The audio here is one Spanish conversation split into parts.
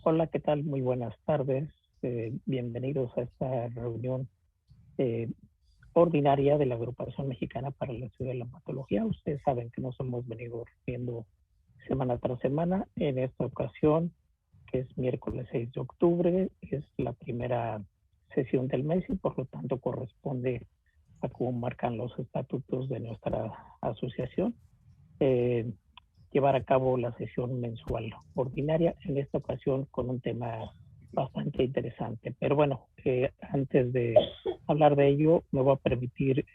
Hola, ¿qué tal? Muy buenas tardes. Bienvenidos a esta reunión eh, ordinaria de la Agrupación Mexicana para el Estudio de la Hematología. Ustedes saben que nos hemos venido viendo semana tras semana. En esta ocasión, que es miércoles 6 de octubre, es la primera sesión del mes y por lo tanto corresponde a cómo marcan los estatutos de nuestra asociación. Eh, Llevar a cabo la sesión mensual ordinaria, en esta ocasión con un tema bastante interesante. Pero bueno, antes de hablar de ello, me voy a permitir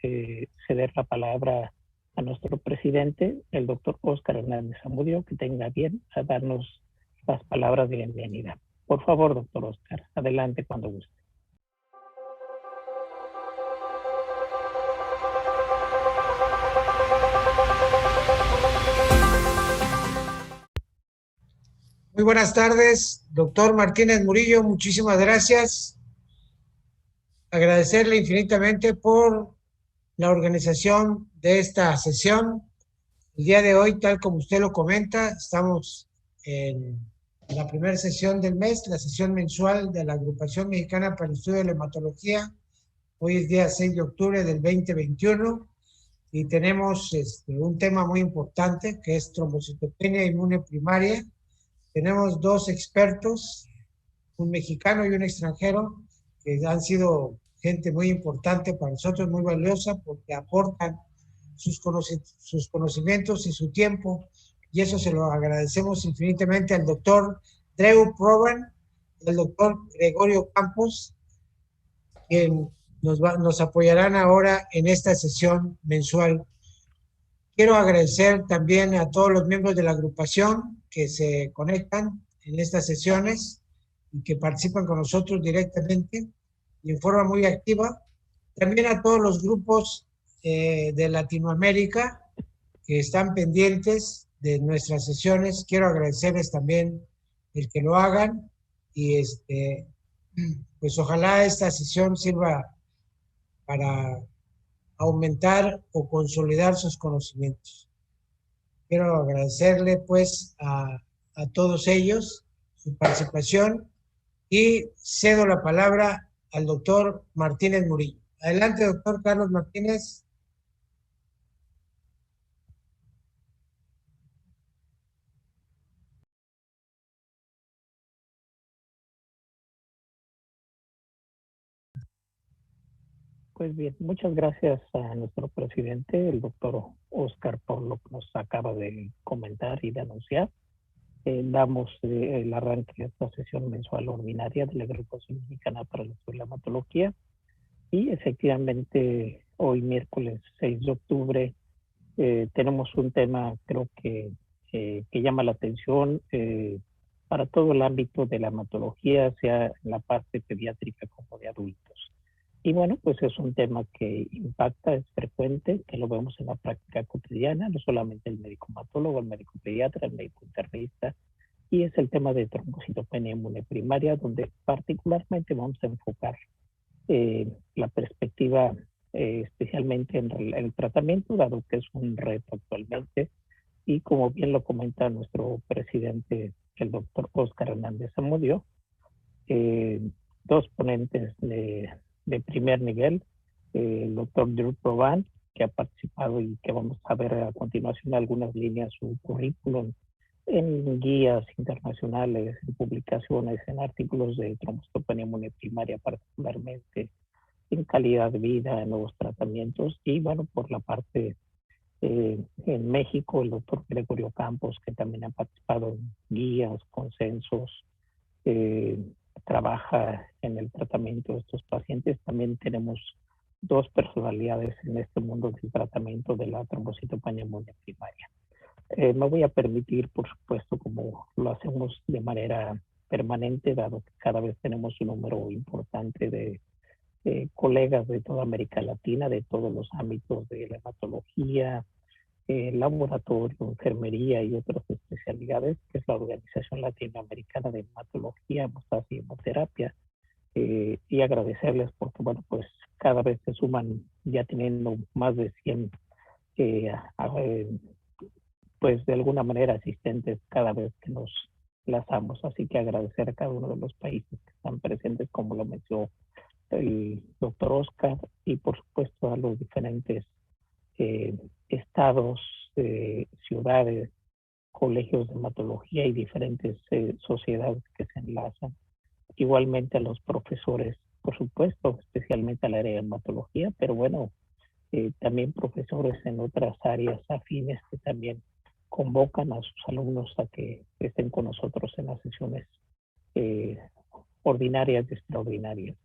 ceder la palabra a nuestro presidente, el doctor Óscar Hernández Zamudio, que tenga bien a darnos las palabras de bienvenida. Por favor, doctor Óscar, adelante cuando guste. Muy buenas tardes, doctor Martínez Murillo, muchísimas gracias. Agradecerle infinitamente por la organización de esta sesión. El día de hoy, tal como usted lo comenta, estamos en la primera sesión del mes, la sesión mensual de la Agrupación Mexicana para el Estudio de la Hematología. Hoy es día 6 de octubre del 2021 y tenemos un tema muy importante que es trombocitopenia inmune primaria. Tenemos dos expertos, un mexicano y un extranjero, que han sido gente muy importante para nosotros, muy valiosa, porque aportan sus conocimientos y su tiempo, y eso se lo agradecemos infinitamente al doctor Drew Provan y al doctor Gregorio Campos, que nos apoyarán ahora en esta sesión mensual. Quiero agradecer también a todos los miembros de la agrupación que se conectan en estas sesiones y que participan con nosotros directamente y en forma muy activa. También a todos los grupos de Latinoamérica que están pendientes de nuestras sesiones. Quiero agradecerles también el que lo hagan y pues ojalá esta sesión sirva para aumentar o consolidar sus conocimientos. Quiero agradecerle pues a todos ellos su participación y cedo la palabra al doctor Martínez Murillo. Adelante, doctor Carlos Martínez. Pues bien, muchas gracias a nuestro presidente, el doctor Óscar, por lo que nos acaba de comentar y de anunciar. Damos el arranque de esta sesión mensual ordinaria de la Agrupación Mexicana para la Estudio de la Hematología. Y efectivamente, hoy miércoles 6 de octubre tenemos un tema, creo que llama la atención para todo el ámbito de la hematología, sea en la parte pediátrica como de adultos. Y bueno, pues es un tema que impacta, es frecuente, que lo vemos en la práctica cotidiana, no solamente el médico hematólogo, el médico pediatra, el médico internista, y es el tema de trombocitopenia inmune primaria, donde particularmente vamos a enfocar la perspectiva especialmente en el tratamiento, dado que es un reto actualmente, y como bien lo comenta nuestro presidente, el doctor Óscar Hernández Zamudio, eh, dos ponentes de primer nivel, el doctor Drew Provan, que ha participado y que vamos a ver a continuación algunas líneas, su currículum en guías internacionales, en publicaciones, en artículos de trombocitopenia inmune primaria particularmente, en calidad de vida, en nuevos tratamientos, y bueno, por la parte en México, el doctor Gregorio Campos, que también ha participado en guías, consensos, eh, trabaja en el tratamiento de estos pacientes. También tenemos dos personalidades en este mundo del tratamiento de la trombocitopenia inmune primaria. Me voy a permitir, por supuesto, como lo hacemos de manera permanente, dado que cada vez tenemos un número importante de colegas de toda América Latina, de todos los ámbitos de la hematología, laboratorio, enfermería y otras especialidades, que es la Organización Latinoamericana de Hematología, Hemostasia y Hemoterapia, y agradecerles porque, bueno, pues cada vez se suman, ya teniendo más de 100, pues de alguna manera asistentes cada vez que nos enlazamos. Así que agradecer a cada uno de los países que están presentes, como lo mencionó el doctor Oscar, y por supuesto a los diferentes estados, ciudades, colegios de hematología y diferentes sociedades que se enlazan. Igualmente a los profesores, por supuesto, especialmente al área de hematología, pero bueno, también profesores en otras áreas afines que también convocan a sus alumnos a que estén con nosotros en las sesiones ordinarias y extraordinarias.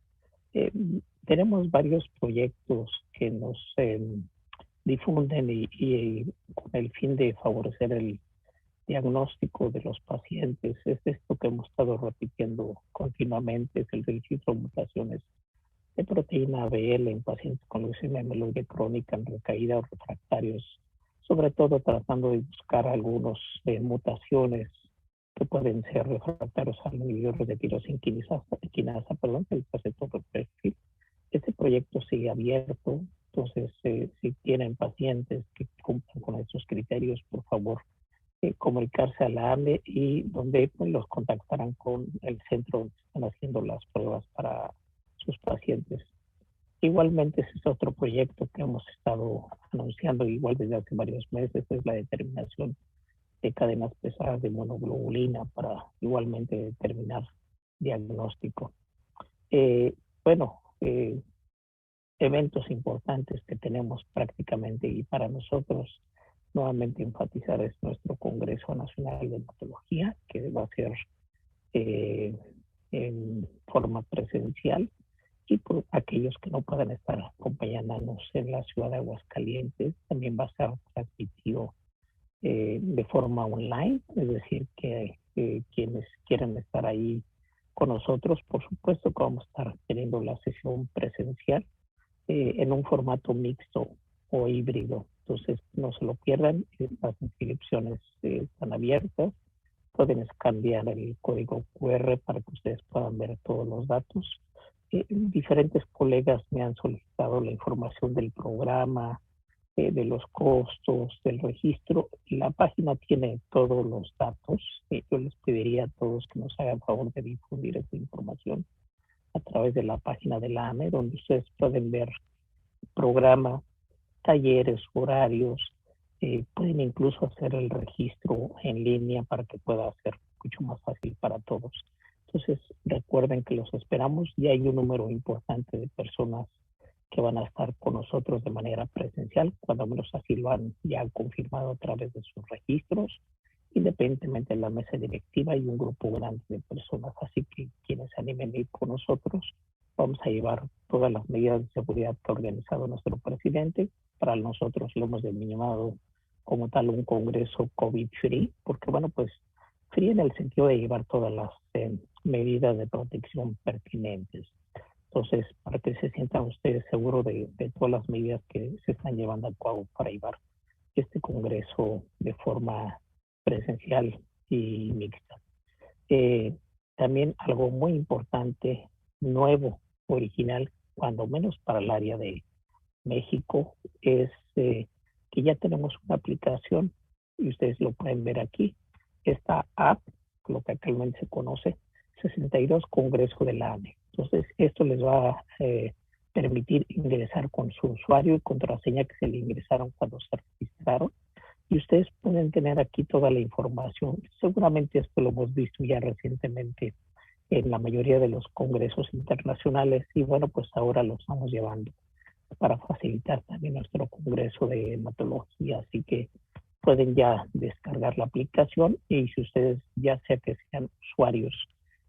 Tenemos varios proyectos que nos difunden y con el fin de favorecer el diagnóstico de los pacientes. Es esto que hemos estado repitiendo continuamente, es el registro de mutaciones de proteína ABL en pacientes con leucemia mieloide crónica en recaída o refractarios, sobre todo tratando de buscar algunas mutaciones que pueden ser refractarios al inhibidor de tirosina quinasa, el receptor de perfil. Este proyecto sigue abierto, entonces si tienen pacientes que cumplan con estos criterios, por favor, comunicarse a la AME y donde pues, los contactarán con el centro donde están haciendo las pruebas para sus pacientes. Igualmente, ese es otro proyecto que hemos estado anunciando igual desde hace varios meses, es la determinación de cadenas pesadas de monoglobulina para igualmente determinar diagnóstico. Bueno, eventos importantes que tenemos prácticamente y para nosotros nuevamente enfatizar es nuestro Congreso Nacional de Hematología, que va a ser en forma presencial, y por aquellos que no puedan estar acompañándonos en la ciudad de Aguascalientes, también va a ser transmitido de forma online, es decir, que quienes quieran estar ahí con nosotros, por supuesto que vamos a estar teniendo la sesión presencial en un formato mixto o híbrido. Entonces, no se lo pierdan, las inscripciones están abiertas, pueden escanear el código QR para que ustedes puedan ver todos los datos. Diferentes colegas me han solicitado la información del programa, de los costos, del registro. La página tiene todos los datos. Yo les pediría a todos que nos hagan favor de difundir esta información a través de la página de la AME, donde ustedes pueden ver programa, talleres, horarios, pueden incluso hacer el registro en línea para que pueda ser mucho más fácil para todos. Entonces, recuerden que los esperamos y hay un número importante de personas que van a estar con nosotros de manera presencial, cuando menos así lo han ya confirmado a través de sus registros, independientemente de la mesa directiva y un grupo grande de personas. Así que quienes se animen a ir con nosotros, vamos a llevar todas las medidas de seguridad que ha organizado nuestro presidente. Para nosotros lo hemos denominado como tal un congreso COVID-free, porque bueno, pues free en el sentido de llevar todas las medidas de protección pertinentes. Entonces, para que se sientan ustedes seguros de todas las medidas que se están llevando a cabo para llevar este congreso de forma presencial y mixta. También algo muy importante, nuevo, original, cuando menos para el área de México, es que ya tenemos una aplicación y ustedes lo pueden ver aquí. Esta app, lo que actualmente se conoce, 62 Congreso de la AME. Entonces, esto les va a permitir ingresar con su usuario y contraseña que se le ingresaron cuando se registraron. Y ustedes pueden tener aquí toda la información. Seguramente esto lo hemos visto ya recientemente en la mayoría de los congresos internacionales y bueno, pues ahora lo estamos llevando para facilitar también nuestro congreso de hematología. Así que pueden ya descargar la aplicación y si ustedes ya sea que sean usuarios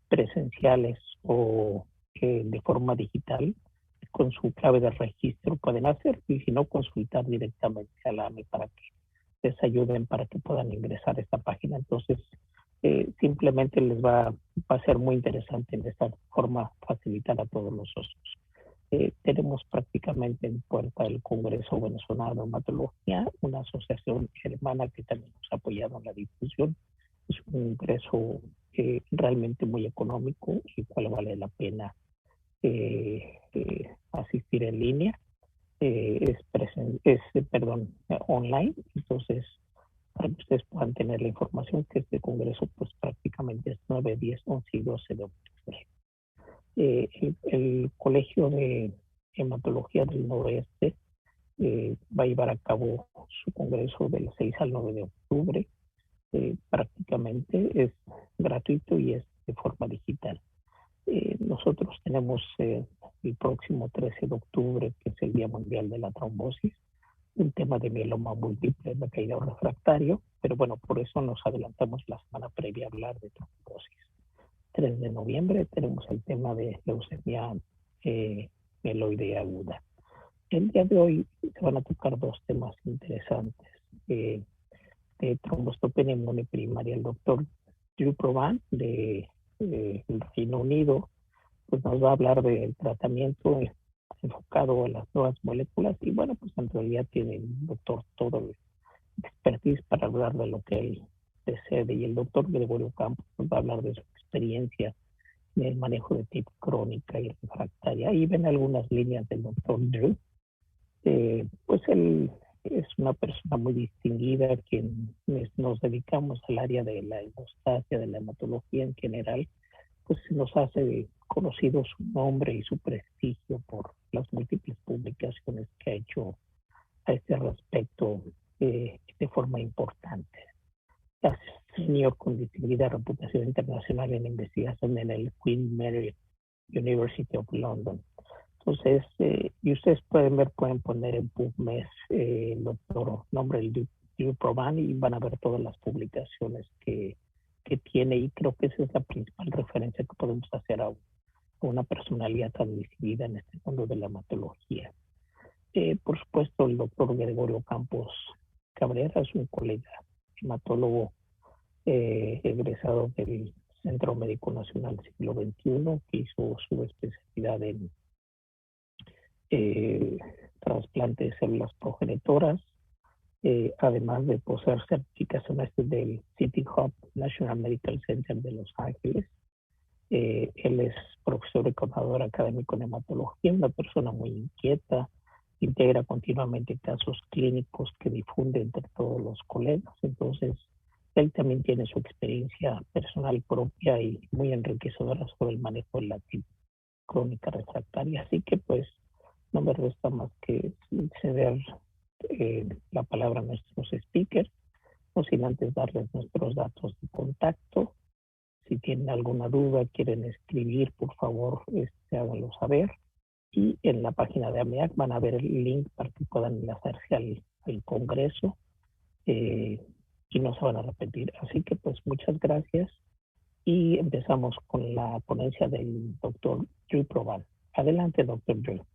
presenciales o de forma digital, con su clave de registro pueden hacer y si no, consultar directamente a la AME para que les ayuden para que puedan ingresar a esta página. Entonces, simplemente les va a ser muy interesante en esta forma facilitar a todos los socios. Tenemos prácticamente en puerta el Congreso Venezolano de Hematología, una asociación hermana que también nos ha apoyado en la difusión. Es un congreso realmente muy económico y cual vale la pena asistir en línea. Es online, entonces para que ustedes puedan tener la información que este congreso pues prácticamente es 9, 10, 11 y 12 de octubre. El Colegio de Hematología del Noroeste va a llevar a cabo su congreso del 6 al 9 de octubre. Prácticamente es gratuito y es de forma digital. Nosotros tenemos el próximo 13 de octubre, que es el Día Mundial de la Trombosis, un tema de mieloma múltiple de caída refractario, pero bueno, por eso nos adelantamos la semana previa a hablar de trombosis. 3 de noviembre tenemos el tema de leucemia mieloide aguda. El día de hoy se van a tocar dos temas interesantes. De trombostopenia inmunoprimaria, el doctor Drew Provan de Reino Unido pues nos va a hablar del tratamiento enfocado en las nuevas moléculas y bueno, pues en realidad tiene el doctor todo el expertise para hablar de lo que él desee, y el doctor Gregorio Campos nos va a hablar de su experiencia en el manejo de TIP crónica y refractaria. Ahí ven algunas líneas del doctor Drew. Pues él es una persona muy distinguida, quienes nos dedicamos al área de la hemostasia, de la hematología en general, pues nos hace conocido su nombre y su prestigio por las múltiples publicaciones que ha hecho a este respecto de forma importante. Es senior con distinguida reputación internacional en investigación en el Queen Mary University of London. Entonces, y ustedes pueden poner en PubMed el doctor nombre del Drew Provan y van a ver todas las publicaciones que tiene, y creo que esa es la principal referencia que podemos hacer a una personalidad tan distinguida en este mundo de la hematología. Por supuesto, el doctor Gregorio Campos Cabrera es un colega hematólogo egresado del Centro Médico Nacional Siglo XXI, que hizo su especialidad en trasplante de células progenitoras, además de poseer certificaciones del City Hub National Medical Center de Los Ángeles. Él es profesor y coordinador académico en hematología, una persona muy inquieta, integra continuamente casos clínicos que difunde entre todos los colegas. Entonces, él también tiene su experiencia personal propia y muy enriquecedora sobre el manejo de la TIP crónica refractaria. Así que pues no me resta más que ceder la palabra a nuestros speakers, no sin antes darles nuestros datos de contacto. Si tienen alguna duda, quieren escribir, por favor, háganlo saber. Y en la página de AMEAC van a ver el link para que puedan enlazarse al congreso y no se van a arrepentir. Así que pues muchas gracias y empezamos con la ponencia del doctor Drew Provan. Adelante, doctor Drew.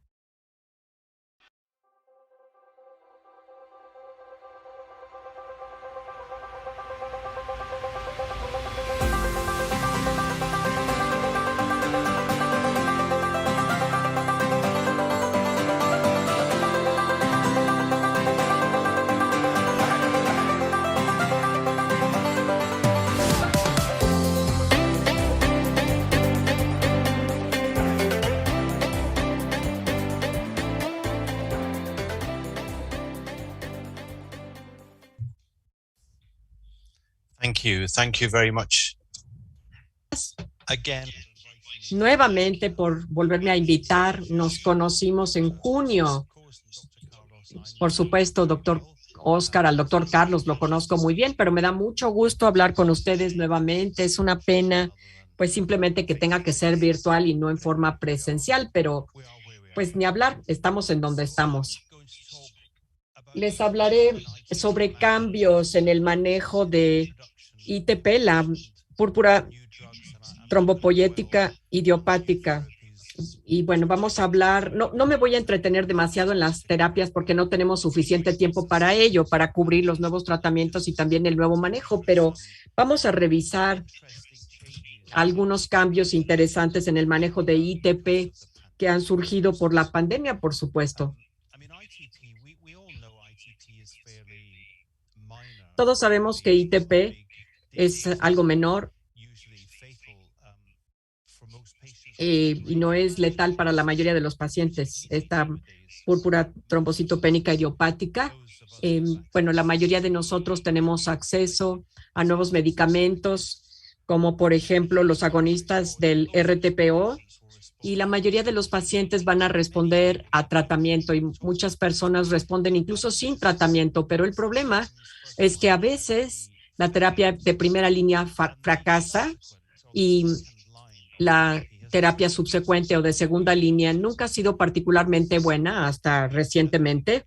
Thank you very much. Again. Nuevamente por volverme a invitar. Nos conocimos en junio. Por supuesto, doctor Oscar, al doctor Carlos lo conozco muy bien, pero me da mucho gusto hablar con ustedes nuevamente. Es una pena, pues simplemente que tenga que ser virtual y no en forma presencial, pero pues ni hablar, estamos en donde estamos. Les hablaré sobre cambios en el manejo de ITP, la púrpura trombopoyética idiopática. Y bueno, vamos a hablar, no me voy a entretener demasiado en las terapias porque no tenemos suficiente tiempo para ello, para cubrir los nuevos tratamientos y también el nuevo manejo, pero vamos a revisar algunos cambios interesantes en el manejo de ITP que han surgido por la pandemia, por supuesto. Todos sabemos que ITP es algo menor y no es letal para la mayoría de los pacientes, esta púrpura trombocitopénica idiopática. Bueno, la mayoría de nosotros tenemos acceso a nuevos medicamentos, como por ejemplo los agonistas del RTPO, y la mayoría de los pacientes van a responder a tratamiento y muchas personas responden incluso sin tratamiento, pero el problema es que a veces la terapia de primera línea fracasa y la terapia subsecuente o de segunda línea nunca ha sido particularmente buena hasta recientemente.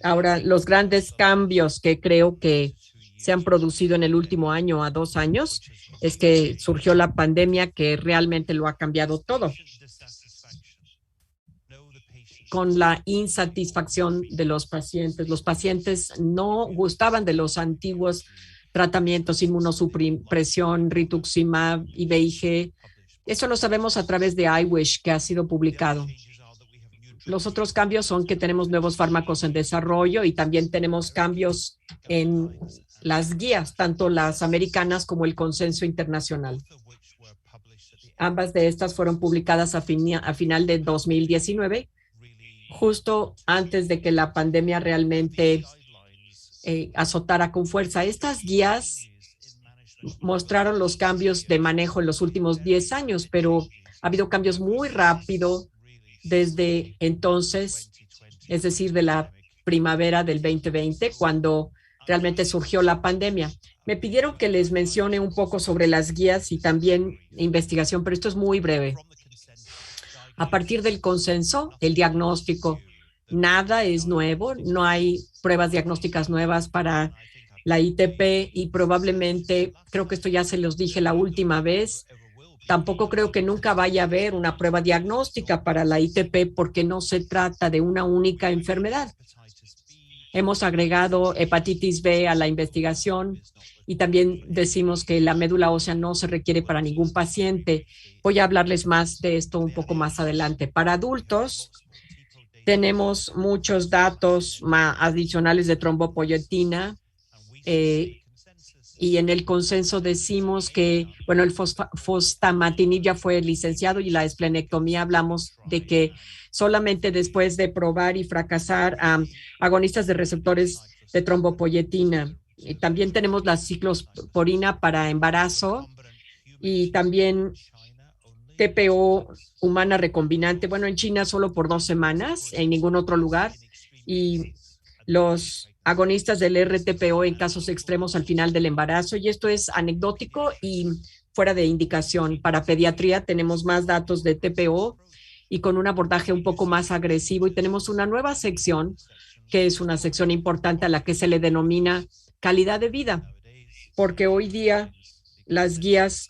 Ahora, los grandes cambios que creo que se han producido en el último año a 2 años es que surgió la pandemia que realmente lo ha cambiado todo. Con la insatisfacción de los pacientes. Los pacientes no gustaban de los antiguos tratamientos, inmunosupresión, rituximab, IVIG. Eso lo sabemos a través de iWish, que ha sido publicado. Los otros cambios son que tenemos nuevos fármacos en desarrollo y también tenemos cambios en las guías, tanto las americanas como el consenso internacional. Ambas de estas fueron publicadas a final de 2019, justo antes de que la pandemia realmente azotara con fuerza. Estas guías mostraron los cambios de manejo en los últimos 10 años, pero ha habido cambios muy rápido desde entonces, es decir, de la primavera del 2020, cuando realmente surgió la pandemia. Me pidieron que les mencione un poco sobre las guías y también investigación, pero esto es muy breve. A partir del consenso, el diagnóstico, nada es nuevo, no hay pruebas diagnósticas nuevas para la ITP y probablemente, creo que esto ya se los dije la última vez, tampoco creo que nunca vaya a haber una prueba diagnóstica para la ITP porque no se trata de una única enfermedad. Hemos agregado hepatitis B a la investigación y también decimos que la médula ósea no se requiere para ningún paciente. Voy a hablarles más de esto un poco más adelante. Para adultos, tenemos muchos datos adicionales de trombopoyetina y en el consenso decimos que, bueno, el fostamatinib ya fue licenciado y la esplenectomía hablamos de que solamente después de probar y fracasar agonistas de receptores de trombopoyetina. Y también tenemos la ciclosporina para embarazo y también TPO humana recombinante. Bueno, en China solo por 2 semanas, en ningún otro lugar. Y los agonistas del RTPO en casos extremos al final del embarazo. Y esto es anecdótico y fuera de indicación. Para pediatría tenemos más datos de TPO y con un abordaje un poco más agresivo. Y tenemos una nueva sección, que es una sección importante a la que se le denomina calidad de vida, porque hoy día las guías,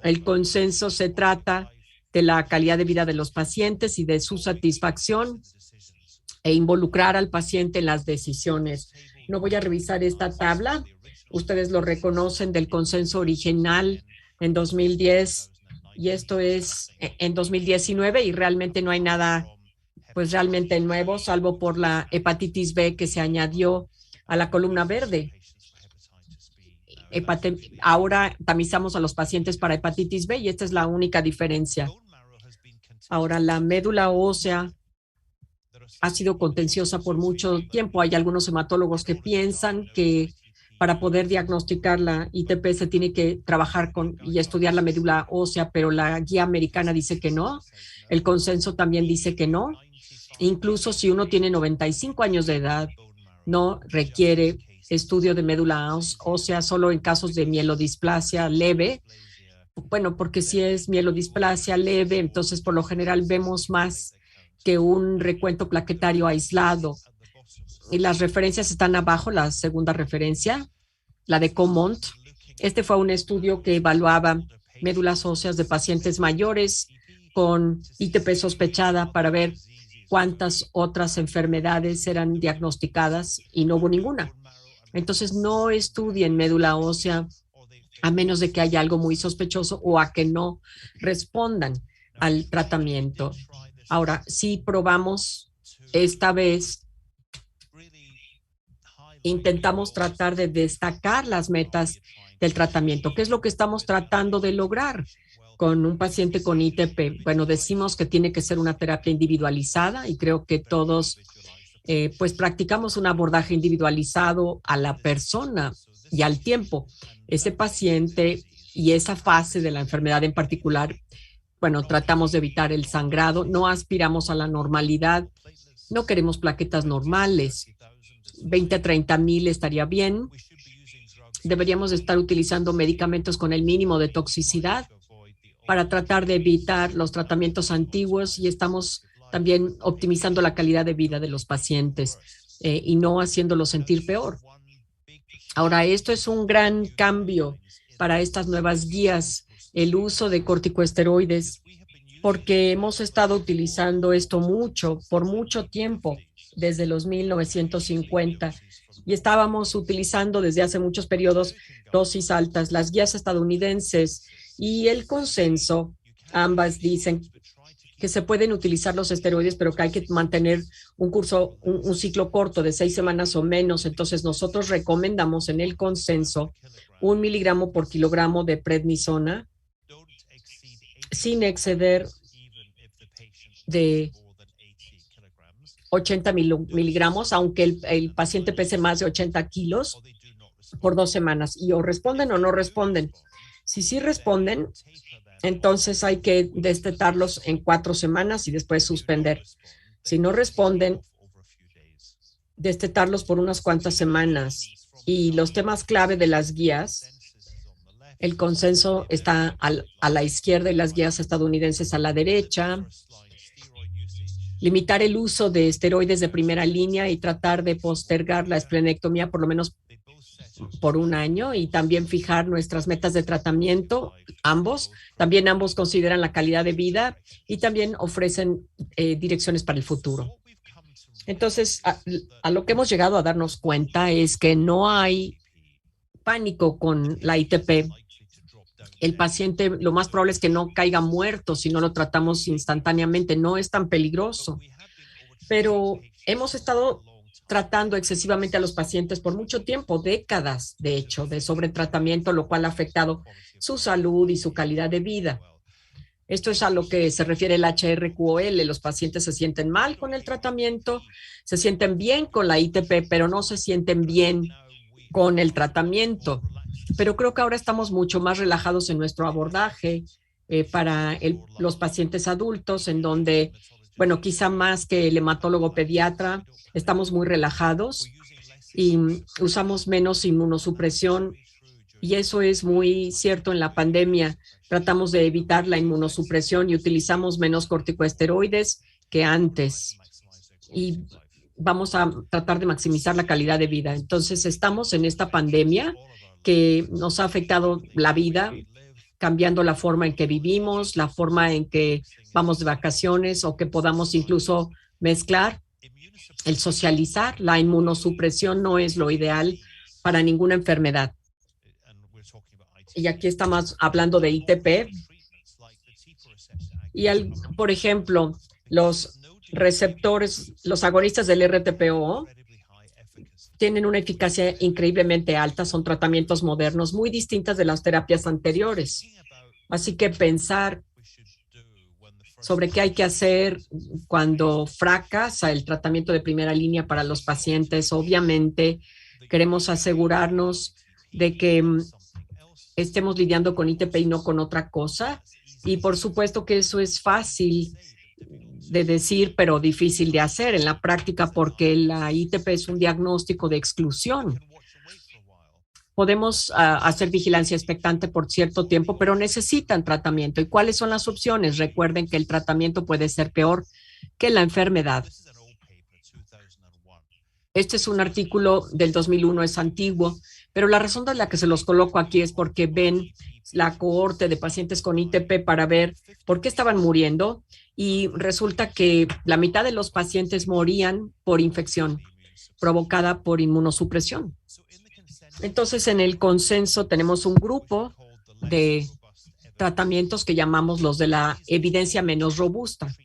el consenso se trata de la calidad de vida de los pacientes y de su satisfacción e involucrar al paciente en las decisiones. No voy a revisar esta tabla, ustedes lo reconocen del consenso original en 2010 y esto es en 2019 y realmente no hay nada pues realmente nuevo, salvo por la hepatitis B que se añadió a la columna verde. Ahora tamizamos a los pacientes para hepatitis B y esta es la única diferencia. Ahora, la médula ósea ha sido contenciosa por mucho tiempo. Hay algunos hematólogos que piensan que para poder diagnosticar la ITP se tiene que trabajar con y estudiar la médula ósea, pero la guía americana dice que no. El consenso también dice que no. Incluso si uno tiene 95 años de edad, no requiere estudio de médula ósea solo en casos de mielodisplasia leve. Bueno, porque si es mielodisplasia leve, entonces por lo general vemos más que un recuento plaquetario aislado. Y las referencias están abajo, la segunda referencia, la de Comont. Este fue un estudio que evaluaba médulas óseas de pacientes mayores con ITP sospechada para ver cuántas otras enfermedades eran diagnosticadas y no hubo ninguna. Entonces, no estudien médula ósea a menos de que haya algo muy sospechoso o a que no respondan al tratamiento. Ahora, sí probamos esta vez, intentamos tratar de destacar las metas del tratamiento. ¿Qué es lo que estamos tratando de lograr? con un paciente con ITP? Bueno, decimos que tiene que ser una terapia individualizada y creo que todos pues practicamos un abordaje individualizado a la persona y al tiempo. Ese paciente y esa fase de la enfermedad en particular, bueno, tratamos de evitar el sangrado, no aspiramos a la normalidad, no queremos plaquetas normales, 20 a 30 mil estaría bien. Deberíamos estar utilizando medicamentos con el mínimo de toxicidad para tratar de evitar los tratamientos antiguos y estamos también optimizando la calidad de vida de los pacientes y no haciéndolos sentir peor. Ahora, esto es un gran cambio para estas nuevas guías, el uso de corticosteroides, porque hemos estado utilizando esto por mucho tiempo, desde los 1950, y estábamos utilizando desde hace muchos periodos dosis altas. Las guías estadounidenses y el consenso, ambas dicen que se pueden utilizar los esteroides, pero que hay que mantener un ciclo corto de 6 semanas o menos. Entonces, nosotros recomendamos en el consenso 1 miligramo por kilogramo de prednisona sin exceder de 80 miligramos, aunque el paciente pese más de 80 kilos por 2 semanas. Y o responden o no responden. Si sí responden, entonces hay que destetarlos en 4 semanas y después suspender. Si no responden, destetarlos por unas cuantas semanas. Y los temas clave de las guías, el consenso está a la izquierda y las guías estadounidenses a la derecha. Limitar el uso de esteroides de primera línea y tratar de postergar la esplenectomía por lo menos por 1 año, y también fijar nuestras metas de tratamiento, ambos. También ambos consideran la calidad de vida y también ofrecen direcciones para el futuro. Entonces, a lo que hemos llegado a darnos cuenta es que no hay pánico con la ITP. El paciente lo más probable es que no caiga muerto si no lo tratamos instantáneamente. No es tan peligroso. Pero hemos estado tratando excesivamente a los pacientes por mucho tiempo, décadas, de hecho, de sobretratamiento, lo cual ha afectado su salud y su calidad de vida. Esto es a lo que se refiere el HRQOL. Los pacientes se sienten mal con el tratamiento, se sienten bien con la ITP, pero no se sienten bien con el tratamiento. Pero creo que ahora estamos mucho más relajados en nuestro abordaje para los pacientes adultos, en donde, bueno, quizá más que el hematólogo pediatra, estamos muy relajados y usamos menos inmunosupresión, y eso es muy cierto en la pandemia. Tratamos de evitar la inmunosupresión y utilizamos menos corticosteroides que antes. Y vamos a tratar de maximizar la calidad de vida. Entonces, estamos en esta pandemia que nos ha afectado la vida, cambiando la forma en que vivimos, la forma en que vamos de vacaciones o que podamos incluso mezclar. El socializar, la inmunosupresión no es lo ideal para ninguna enfermedad. Y aquí estamos hablando de ITP. Y, por ejemplo, los receptores, los agonistas del RTPO tienen una eficacia increíblemente alta. Son tratamientos modernos muy distintas de las terapias anteriores. Así que pensar sobre qué hay que hacer cuando fracasa el tratamiento de primera línea para los pacientes. Obviamente, queremos asegurarnos de que estemos lidiando con ITP y no con otra cosa. Y por supuesto que eso es fácil de decir, pero difícil de hacer en la práctica, porque la ITP es un diagnóstico de exclusión. Podemos hacer vigilancia expectante por cierto tiempo, pero necesitan tratamiento. ¿Y cuáles son las opciones? Recuerden que el tratamiento puede ser peor que la enfermedad. Este es un artículo del 2001, es antiguo, pero la razón de la que se los coloco aquí es porque ven la cohorte de pacientes con ITP para ver por qué estaban muriendo, y resulta que la mitad de los pacientes morían por infección provocada por inmunosupresión. Entonces, en el consenso tenemos un grupo de tratamientos que llamamos los de la evidencia menos robusta,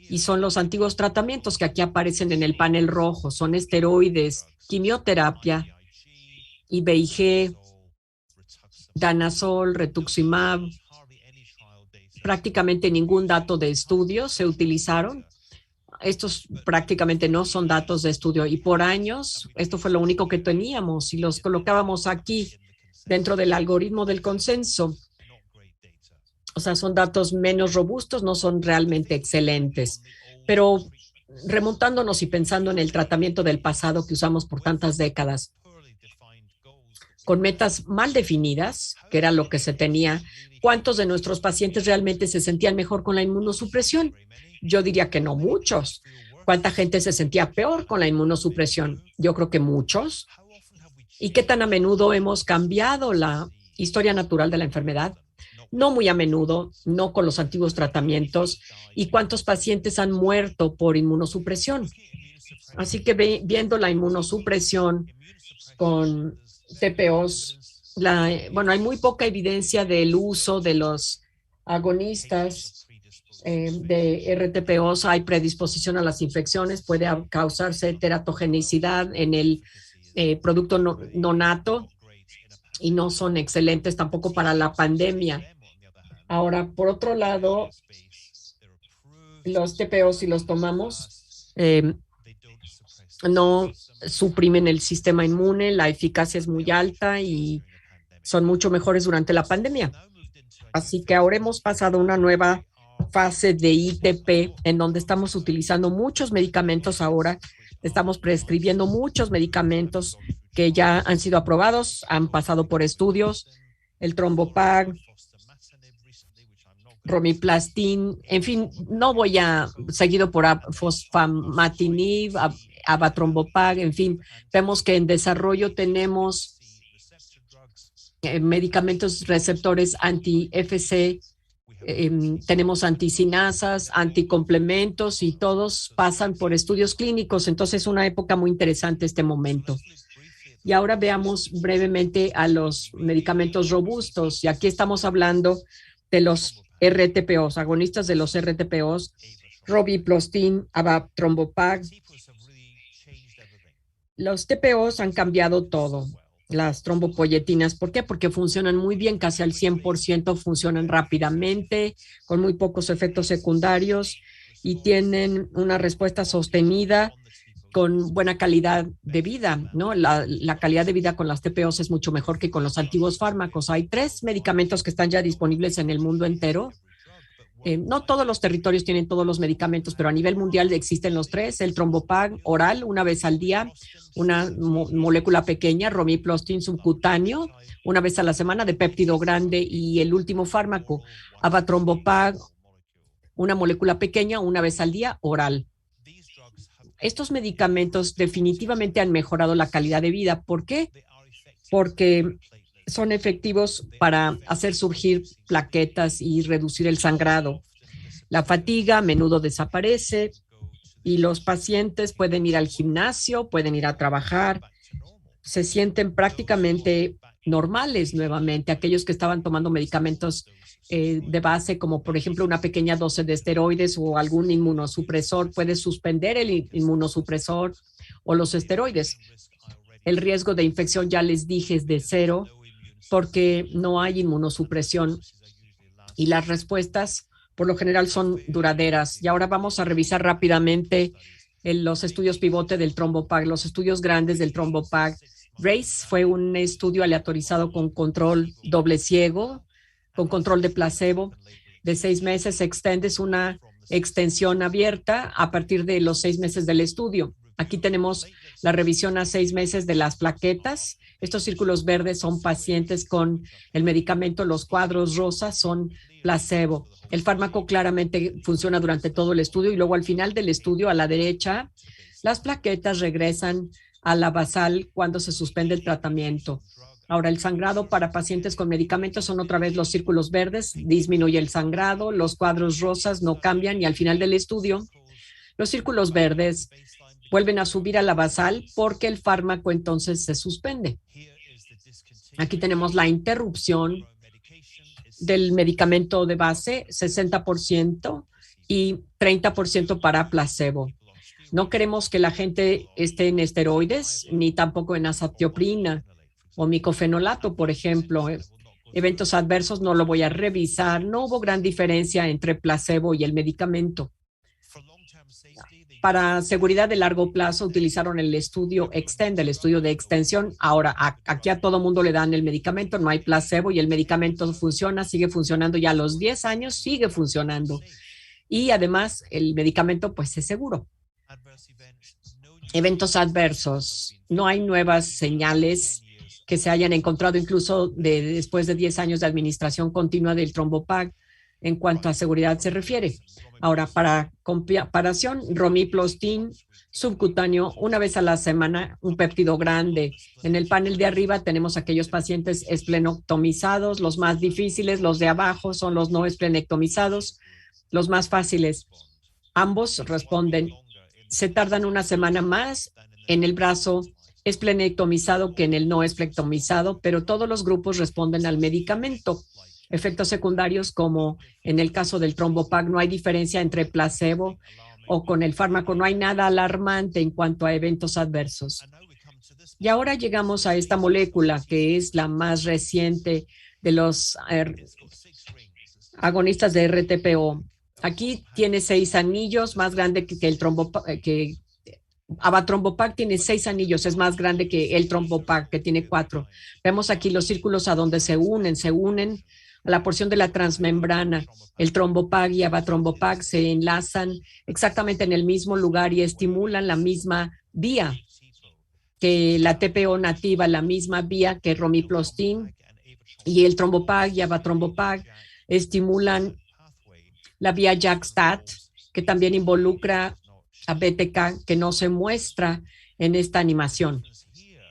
y son los antiguos tratamientos que aquí aparecen en el panel rojo. Son esteroides, quimioterapia, IVIG, danazol, rituximab, prácticamente ningún dato de estudio se utilizaron. Estos prácticamente no son datos de estudio y por años esto fue lo único que teníamos y los colocábamos aquí dentro del algoritmo del consenso. O sea, son datos menos robustos, no son realmente excelentes, pero remontándonos y pensando en el tratamiento del pasado que usamos por tantas décadas, con metas mal definidas, que era lo que se tenía, ¿cuántos de nuestros pacientes realmente se sentían mejor con la inmunosupresión? Yo diría que no muchos. ¿Cuánta gente se sentía peor con la inmunosupresión? Yo creo que muchos. ¿Y qué tan a menudo hemos cambiado la historia natural de la enfermedad? No muy a menudo, no con los antiguos tratamientos. ¿Y cuántos pacientes han muerto por inmunosupresión? Así que viendo la inmunosupresión con TPOs, bueno, hay muy poca evidencia del uso de los agonistas de RTPOs. Hay predisposición a las infecciones, puede causarse teratogenicidad en el producto nonato y no son excelentes tampoco para la pandemia. Ahora, por otro lado, los TPOs, si los tomamos, no suprimen el sistema inmune, la eficacia es muy alta y son mucho mejores durante la pandemia. Así que ahora hemos pasado a una nueva fase de ITP en donde estamos utilizando muchos medicamentos ahora, estamos prescribiendo muchos medicamentos que ya han sido aprobados, han pasado por estudios, el Trombopag, Romiplastin, en fin, no voy a seguido por Fosfamatinib, Avatrombopag, en fin, vemos que en desarrollo tenemos medicamentos receptores anti-FC, tenemos anticinasas, anticomplementos y todos pasan por estudios clínicos, entonces es una época muy interesante este momento. Y ahora veamos brevemente a los medicamentos robustos, y aquí estamos hablando de los RTPOs, agonistas de los RTPOs, Ribuplastin, Avatrombopag. Los TPOs han cambiado todo, las trombopoyetinas. ¿Por qué? Porque funcionan muy bien, casi al 100%, funcionan rápidamente, con muy pocos efectos secundarios y tienen una respuesta sostenida con buena calidad de vida, ¿no? La calidad de vida con las TPOs es mucho mejor que con los antiguos fármacos. Hay 3 medicamentos que están ya disponibles en el mundo entero. No todos los territorios tienen todos los medicamentos, pero a nivel mundial existen los 3. El Trombopag oral, una vez al día, una molécula pequeña, Romiplastin subcutáneo, una vez a la semana, de péptido grande, y el último fármaco, Avatrombopag, una molécula pequeña, una vez al día, oral. Estos medicamentos definitivamente han mejorado la calidad de vida. ¿Por qué? Porque son efectivos para hacer surgir plaquetas y reducir el sangrado. La fatiga a menudo desaparece y los pacientes pueden ir al gimnasio, pueden ir a trabajar, se sienten prácticamente normales nuevamente. Aquellos que estaban tomando medicamentos de base, como por ejemplo una pequeña dosis de esteroides o algún inmunosupresor, puede suspender el inmunosupresor o los esteroides. El riesgo de infección, ya les dije, es de 0 porque no hay inmunosupresión y las respuestas por lo general son duraderas. Y ahora vamos a revisar rápidamente los estudios pivote del Trombopag, los estudios grandes del Trombopag. RACE fue un estudio aleatorizado con control doble ciego, con control de placebo de 6 meses. Extend es una extensión abierta a partir de los 6 meses del estudio. Aquí tenemos la revisión a 6 meses de las plaquetas. Estos círculos verdes son pacientes con el medicamento, los cuadros rosas son placebo. El fármaco claramente funciona durante todo el estudio y luego al final del estudio, a la derecha, las plaquetas regresan a la basal cuando se suspende el tratamiento. Ahora, el sangrado para pacientes con medicamentos son otra vez los círculos verdes, disminuye el sangrado, los cuadros rosas no cambian y al final del estudio, los círculos verdes vuelven a subir a la basal porque el fármaco entonces se suspende. Aquí tenemos la interrupción del medicamento de base, 60% y 30% para placebo. No queremos que la gente esté en esteroides ni tampoco en azatioprina o micofenolato, por ejemplo. Eventos adversos no lo voy a revisar. No hubo gran diferencia entre placebo y el medicamento. Para seguridad de largo plazo utilizaron el estudio Extend, el estudio de extensión. Ahora, aquí a todo mundo le dan el medicamento, no hay placebo y el medicamento funciona, sigue funcionando ya a los 10 años, sigue funcionando. Y además el medicamento pues es seguro. Eventos adversos. No hay nuevas señales que se hayan encontrado incluso después de 10 años de administración continua del Trombopag en cuanto a seguridad se refiere. Ahora, para comparación, Romiplostim subcutáneo, una vez a la semana, un péptido grande. En el panel de arriba tenemos aquellos pacientes esplenectomizados, los más difíciles, los de abajo son los no esplenectomizados, los más fáciles. Ambos responden. Se tardan una semana más en el brazo esplenectomizado que en el no esplenectomizado, pero todos los grupos responden al medicamento. Efectos secundarios, como en el caso del Trombopag, no hay diferencia entre placebo o con el fármaco, no hay nada alarmante en cuanto a eventos adversos. Y ahora llegamos a esta molécula que es la más reciente de los agonistas de RTPO. Aquí tiene 6 anillos, más grande que el Trombopag, que Avatrombopag tiene 6 anillos, es más grande que el Trombopag, que tiene 4. Vemos aquí los círculos a donde se unen a la porción de la transmembrana. El Trombopag y Avatrombopag se enlazan exactamente en el mismo lugar y estimulan la misma vía que la TPO nativa, la misma vía que Romiplostim, y el Trombopag y Avatrombopag estimulan la vía JAK-STAT, que también involucra a BTK, que no se muestra en esta animación.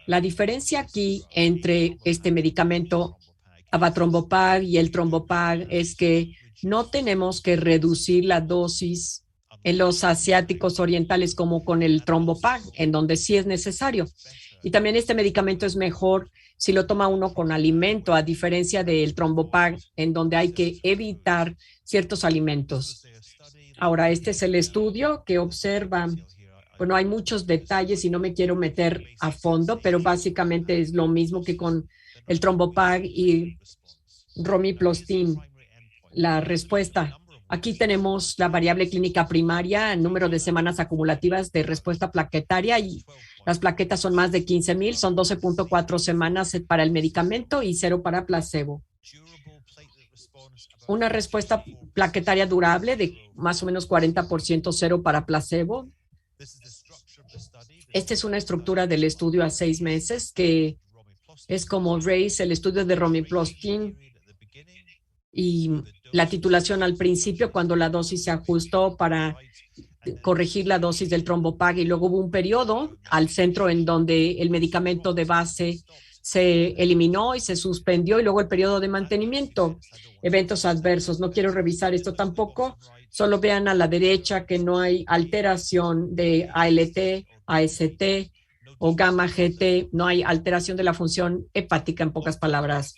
La diferencia aquí entre este medicamento Avatrombopag y el Trombopag es que no tenemos que reducir la dosis en los asiáticos orientales como con el Trombopag, en donde sí es necesario. Y también este medicamento es mejor si lo toma uno con alimento, a diferencia del Trombopag, en donde hay que evitar ciertos alimentos. Ahora, este es el estudio que observa, bueno, hay muchos detalles y no me quiero meter a fondo, pero básicamente es lo mismo que con el Trombopag y Romiplostim. La respuesta. Aquí tenemos la variable clínica primaria, el número de semanas acumulativas de respuesta plaquetaria, y las plaquetas son más de 15,000, son 12.4 semanas para el medicamento y 0 para placebo. Una respuesta plaquetaria durable de más o menos 40%, 0 para placebo. Esta es una estructura del estudio a 6 meses que es como RACE, el estudio de Romiplostim, y la titulación al principio cuando la dosis se ajustó para corregir la dosis del Trombopag, y luego hubo un periodo al centro en donde el medicamento de base se eliminó y se suspendió, y luego el periodo de mantenimiento. Eventos adversos, no quiero revisar esto tampoco, solo vean a la derecha que no hay alteración de ALT, AST o gamma GT, no hay alteración de la función hepática, en pocas palabras.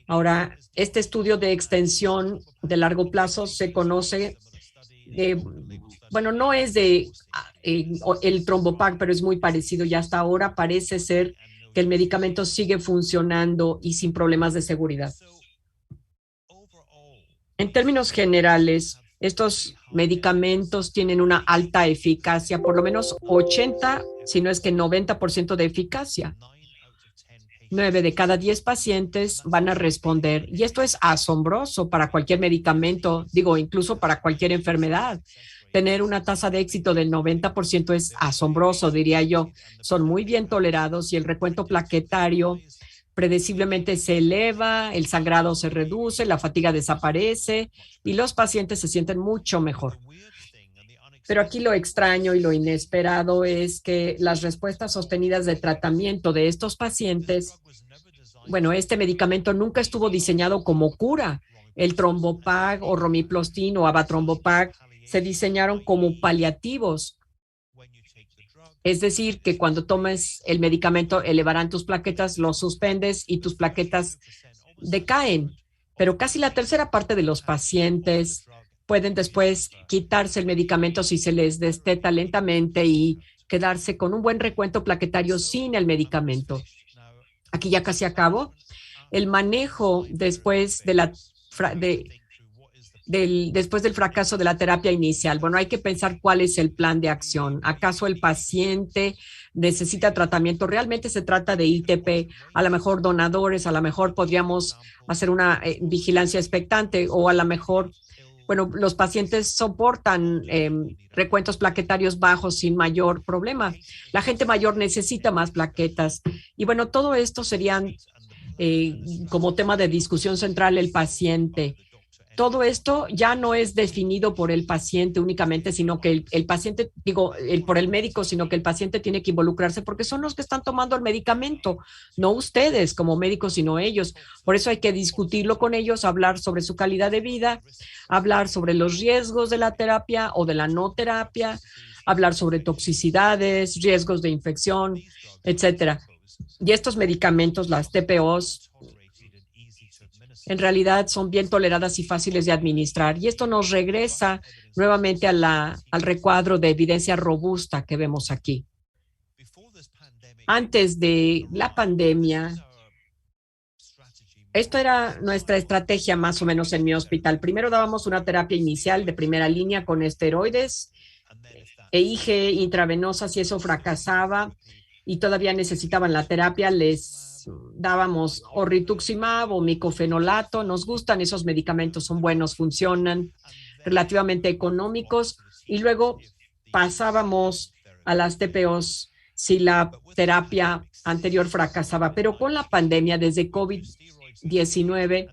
Ahora, este estudio de extensión de largo plazo se conoce, bueno, no es de el Trombopag, pero es muy parecido, y hasta ahora parece ser que el medicamento sigue funcionando y sin problemas de seguridad. En términos generales, estos medicamentos tienen una alta eficacia, por lo menos 80, si no es que 90% de eficacia. 9 de cada 10 pacientes van a responder, y esto es asombroso para cualquier medicamento, digo, incluso para cualquier enfermedad. Tener una tasa de éxito del 90% es asombroso, diría yo. Son muy bien tolerados y el recuento plaquetario predeciblemente se eleva, el sangrado se reduce, la fatiga desaparece y los pacientes se sienten mucho mejor. Pero aquí lo extraño y lo inesperado es que las respuestas sostenidas de tratamiento de estos pacientes, bueno, este medicamento nunca estuvo diseñado como cura. El Trombopag o Romiplostim o Avatrombopag se diseñaron como paliativos. Es decir, que cuando tomes el medicamento elevarán tus plaquetas, lo suspendes y tus plaquetas decaen. Pero casi la tercera parte de los pacientes pueden después quitarse el medicamento si se les desteta lentamente y quedarse con un buen recuento plaquetario sin el medicamento. Aquí ya casi acabo. el manejo después después del fracaso de la terapia inicial. Bueno, hay que pensar cuál es el plan de acción. ¿Acaso el paciente necesita tratamiento? ¿Realmente se trata de ITP? A lo mejor donadores, a lo mejor podríamos hacer una vigilancia expectante, o a lo mejor, bueno, los pacientes soportan recuentos plaquetarios bajos sin mayor problema. La gente mayor necesita más plaquetas. Y bueno, todo esto serían como tema de discusión central el paciente. Todo esto ya no es definido por el paciente únicamente, sino que el paciente, por el médico, sino que el paciente tiene que involucrarse porque son los que están tomando el medicamento, no ustedes como médicos, sino ellos. Por eso hay que discutirlo con ellos, hablar sobre su calidad de vida, hablar sobre los riesgos de la terapia o de la no terapia, hablar sobre toxicidades, riesgos de infección, etcétera. Y estos medicamentos, las TPOs, en realidad son bien toleradas y fáciles de administrar. Y esto nos regresa nuevamente al recuadro de evidencia robusta que vemos aquí. Antes de la pandemia, esto era nuestra estrategia más o menos en mi hospital. Primero dábamos una terapia inicial de primera línea con esteroides e IG intravenosa. Si eso fracasaba y todavía necesitaban la terapia, les dábamos o rituximab o micofenolato. Nos gustan esos medicamentos, son buenos, funcionan, relativamente económicos. Y luego pasábamos a las TPOs si la terapia anterior fracasaba. Pero con la pandemia, desde COVID-19,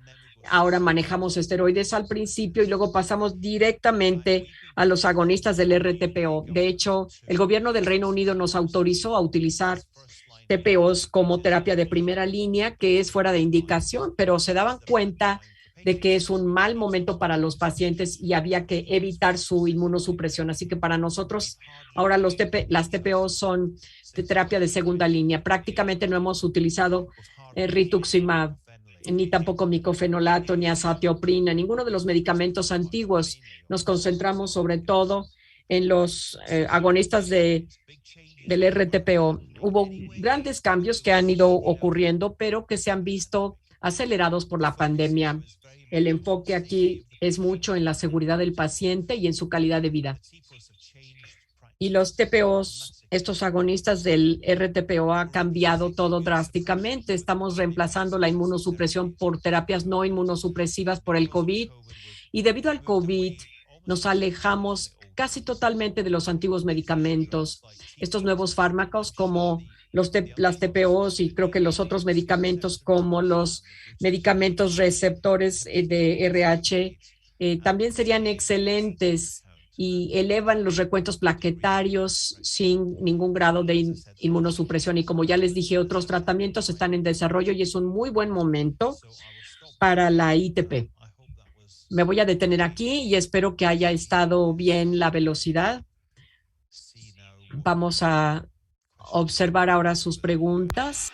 ahora manejamos esteroides al principio y luego pasamos directamente a los agonistas del RTPO. De hecho, el gobierno del Reino Unido nos autorizó a utilizar TPOs como terapia de primera línea, que es fuera de indicación, pero se daban cuenta de que es un mal momento para los pacientes y había que evitar su inmunosupresión. Así que para nosotros ahora las TPOs son de terapia de segunda línea. Prácticamente no hemos utilizado rituximab, ni tampoco micofenolato, ni azatioprina, ninguno de los medicamentos antiguos. Nos concentramos sobre todo en los agonistas del RTPO. Hubo grandes cambios que han ido ocurriendo, pero que se han visto acelerados por la pandemia. El enfoque aquí es mucho en la seguridad del paciente y en su calidad de vida. Y los TPOs, estos agonistas del RTPO, ha cambiado todo drásticamente. Estamos reemplazando la inmunosupresión por terapias no inmunosupresivas por el COVID. Y debido al COVID, nos alejamos casi totalmente de los antiguos medicamentos. Estos nuevos fármacos como las TPOs y creo que los otros medicamentos como los medicamentos receptores de RH también serían excelentes y elevan los recuentos plaquetarios sin ningún grado de inmunosupresión. Y como ya les dije, otros tratamientos están en desarrollo y es un muy buen momento para la ITP. Me voy a detener aquí y espero que haya estado bien la velocidad. Vamos a observar ahora sus preguntas.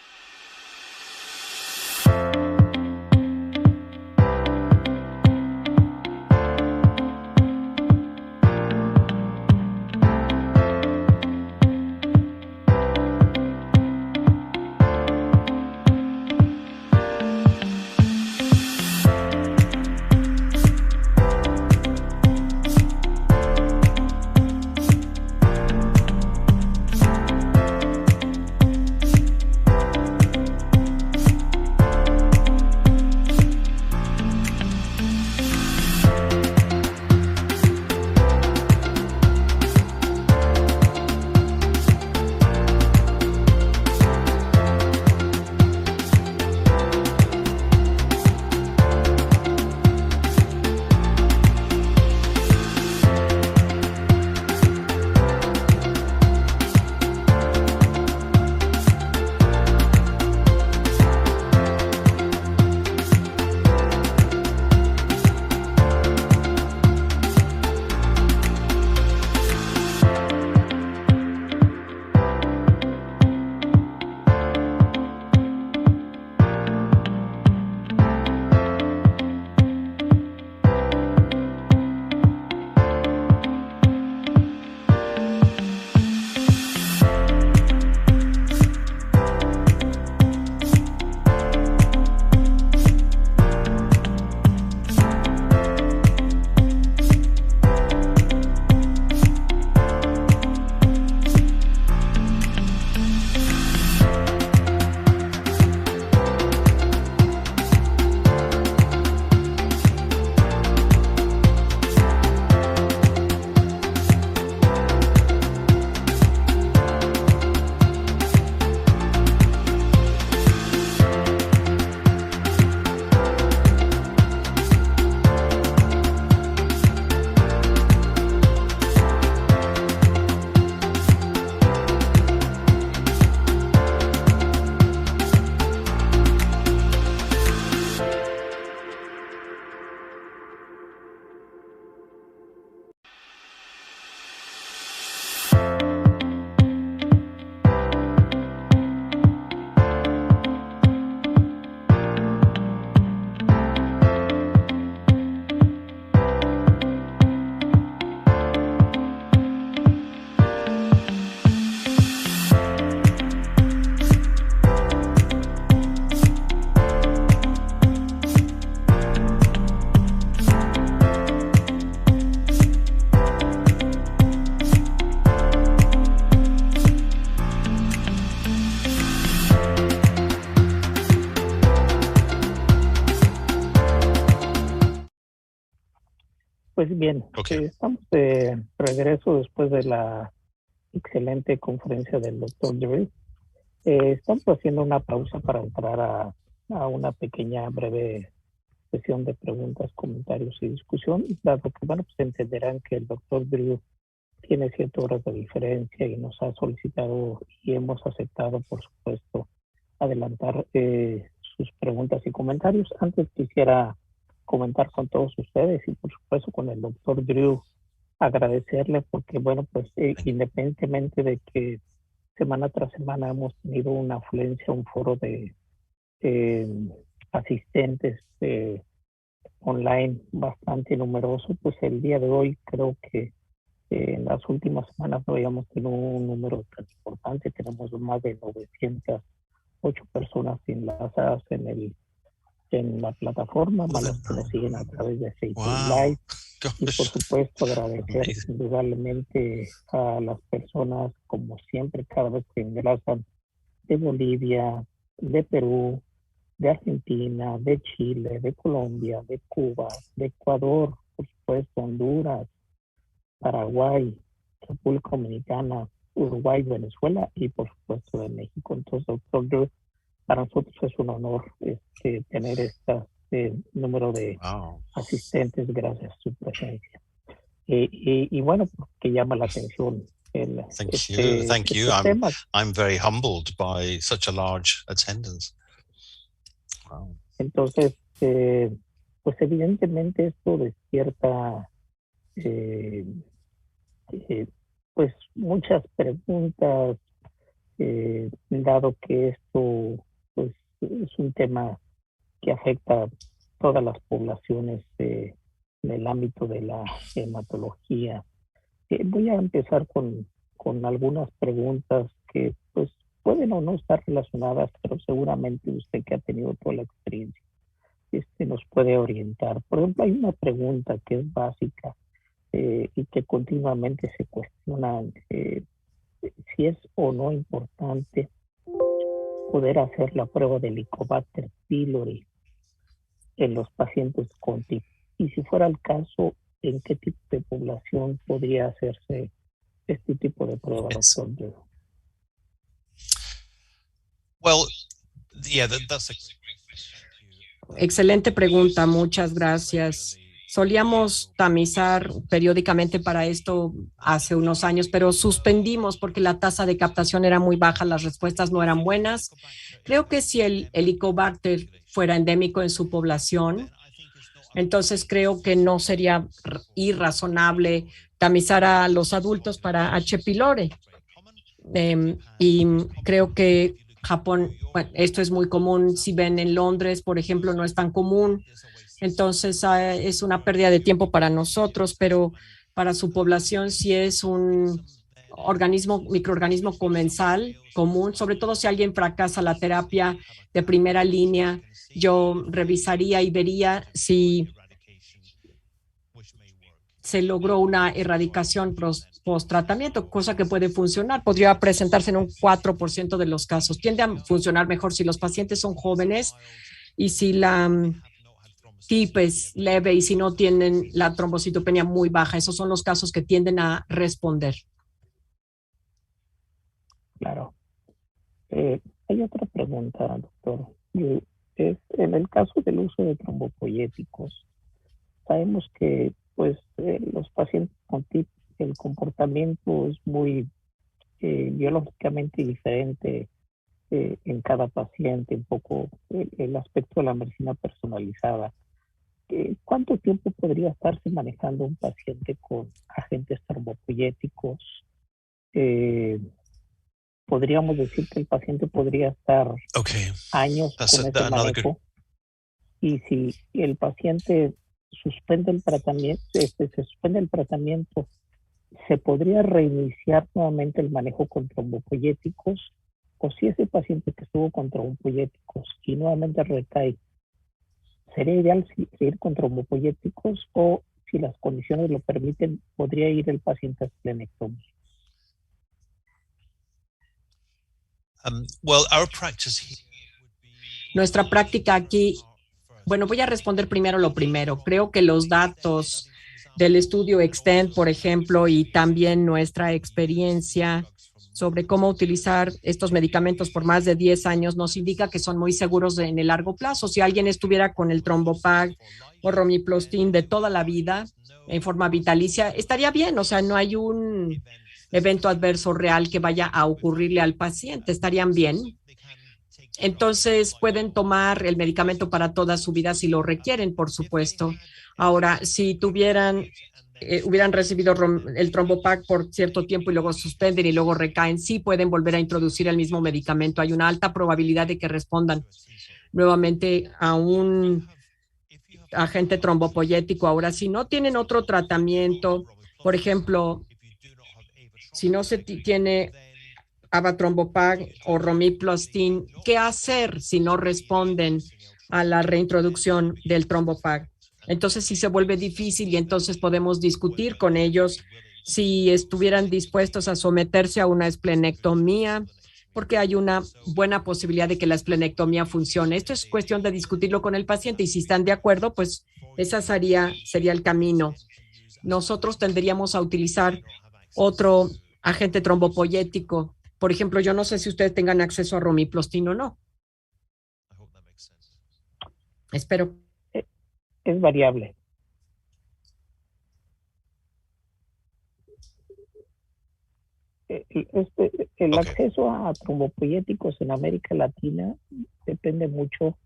Pues bien, Okay. estamos de regreso después de la excelente conferencia del doctor Drew. Estamos haciendo una pausa para entrar a una pequeña, breve sesión de preguntas, comentarios y discusión, dado que, bueno, pues entenderán que el doctor Drew tiene 7 horas de diferencia y nos ha solicitado y hemos aceptado, por supuesto, adelantar sus preguntas y comentarios. Antes quisiera comentar con todos ustedes y, por supuesto, con el doctor Drew, agradecerle porque, bueno, pues independientemente de que semana tras semana hemos tenido una afluencia, un foro de asistentes online bastante numeroso, pues el día de hoy creo que en las últimas semanas no habíamos tenido un número tan importante. Tenemos más de 908 personas enlazadas en la plataforma, más los que nos siguen a través de Facebook Live. Y por supuesto agradecer indudablemente a las personas, como siempre, cada vez que enlazan, de Bolivia, de Perú, de Argentina, de Chile, de Colombia, de Cuba, de Ecuador, por supuesto, Honduras, Paraguay, República Dominicana, Uruguay, Venezuela y por supuesto de México. Entonces, doctor Drew, para nosotros es un honor tener este número de asistentes gracias a su presencia. Y bueno, que llama la atención Thank you. I'm very humbled by such a large attendance. Wow. Entonces, pues evidentemente esto despierta pues muchas preguntas, dado que esto pues es un tema que afecta a todas las poblaciones en el ámbito de la hematología. Voy a empezar con algunas preguntas que pues pueden o no estar relacionadas, pero seguramente usted, que ha tenido toda la experiencia, nos puede orientar. Por ejemplo, hay una pregunta que es básica y que continuamente se cuestiona si es o no importante poder hacer la prueba del Helicobacter pylori en los pacientes con TIP. Y si fuera el caso, ¿en qué tipo de población podría hacerse este tipo de prueba, doctor? Well, yeah, that's a... Excelente pregunta, muchas gracias. Solíamos tamizar periódicamente para esto hace unos años, pero suspendimos porque la tasa de captación era muy baja, las respuestas no eran buenas. Creo que si el Helicobacter fuera endémico en su población, entonces creo que no sería irrazonable tamizar a los adultos para H. pylori. Y creo que Japón, bueno, esto es muy común. Si ven en Londres, por ejemplo, no es tan común. Entonces es una pérdida de tiempo para nosotros, pero para su población sí es un microorganismo comensal común, sobre todo si alguien fracasa la terapia de primera línea. Yo revisaría y vería si se logró una erradicación post-tratamiento, cosa que puede funcionar. Podría presentarse en un 4% de los casos. Tiende a funcionar mejor si los pacientes son jóvenes y si la TIP es leve y si no tienen la trombocitopenia muy baja. Esos son los casos que tienden a responder. Claro. Hay otra pregunta, doctor. Es en el caso del uso de trombopoyéticos, sabemos que pues los pacientes con TIP, el comportamiento es muy biológicamente diferente en cada paciente, un poco el aspecto de la medicina personalizada. ¿Cuánto tiempo podría estarse manejando un paciente con agentes trombopoyéticos? Podríamos decir que el paciente podría estar años con ese manejo. Y si el paciente suspende el tratamiento, ¿se podría reiniciar nuevamente el manejo con trombopoyéticos? O si ese paciente que estuvo con trombopoyéticos y nuevamente recae, ¿sería ideal seguir con trombopoyéticos o, si las condiciones lo permiten, podría ir el paciente a esplenectomía? Nuestra práctica aquí, bueno, voy a responder primero lo primero. Creo que los datos del estudio Extend, por ejemplo, y también nuestra experiencia sobre cómo utilizar estos medicamentos por más de 10 años nos indica que son muy seguros en el largo plazo. Si alguien estuviera con el Trombopag o Romiplastin de toda la vida en forma vitalicia, estaría bien. O sea, no hay un evento adverso real que vaya a ocurrirle al paciente, estarían bien. Entonces pueden tomar el medicamento para toda su vida si lo requieren, por supuesto. Ahora, si hubieran recibido el Trombopag por cierto tiempo y luego suspenden y luego recaen, sí pueden volver a introducir el mismo medicamento. Hay una alta probabilidad de que respondan nuevamente a un agente trombopoyético. Ahora, si no tienen otro tratamiento, por ejemplo, si no se tiene avatrombopag o romiplastin, ¿qué hacer si no responden a la reintroducción del trombopag? Entonces sí se vuelve difícil y entonces podemos discutir con ellos si estuvieran dispuestos a someterse a una esplenectomía, porque hay una buena posibilidad de que la esplenectomía funcione. Esto es cuestión de discutirlo con el paciente y si están de acuerdo, pues ese sería el camino. Nosotros tendríamos a utilizar otro agente trombopoyético. Por ejemplo, yo no sé si ustedes tengan acceso a romiplastin o no. Espero. Es variable. El acceso a trombopoyéticos en América Latina depende mucho,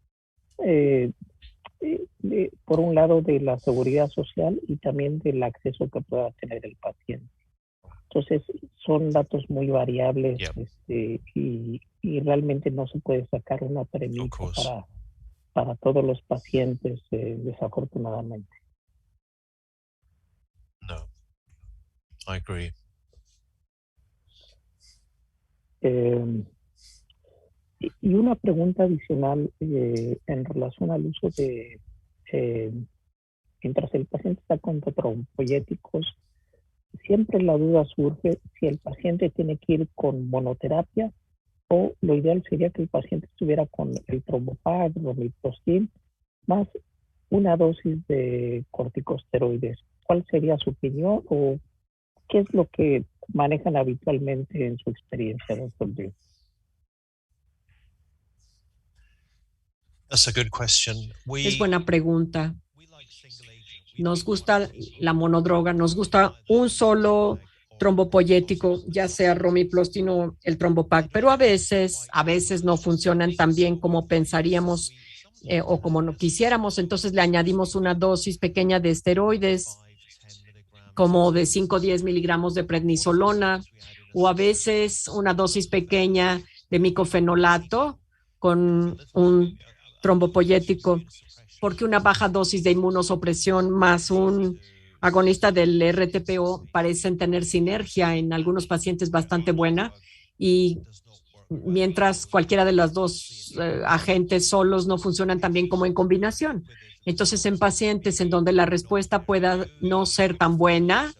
por un lado, de la seguridad social y también del acceso que pueda tener el paciente. Entonces, son datos muy variables. Y realmente no se puede sacar una premisa para todos los pacientes, desafortunadamente. No, I agree. Y una pregunta adicional en relación al uso de, mientras el paciente está con trombopoyéticos, siempre la duda surge si el paciente tiene que ir con monoterapia o lo ideal sería que el paciente estuviera con el Trombopag, romiplastin, más una dosis de corticosteroides. ¿Cuál sería su opinión o qué es lo que manejan habitualmente en su experiencia, doctor Drew? That's a good question. Es buena pregunta. Nos gusta la monodroga, nos gusta un solo trombopoyético, ya sea romiplastin o el Trombopag, pero a veces no funcionan tan bien como pensaríamos o como no quisiéramos. Entonces le añadimos una dosis pequeña de esteroides, como de 5 o 10 miligramos de prednisolona, o a veces una dosis pequeña de micofenolato con un trombopoyético, porque una baja dosis de inmunosupresión más un agonista del RTPO parecen tener sinergia en algunos pacientes bastante buena, y mientras cualquiera de las dos agentes solos no funcionan tan bien como en combinación. Entonces, en pacientes en donde la respuesta pueda no ser tan buena,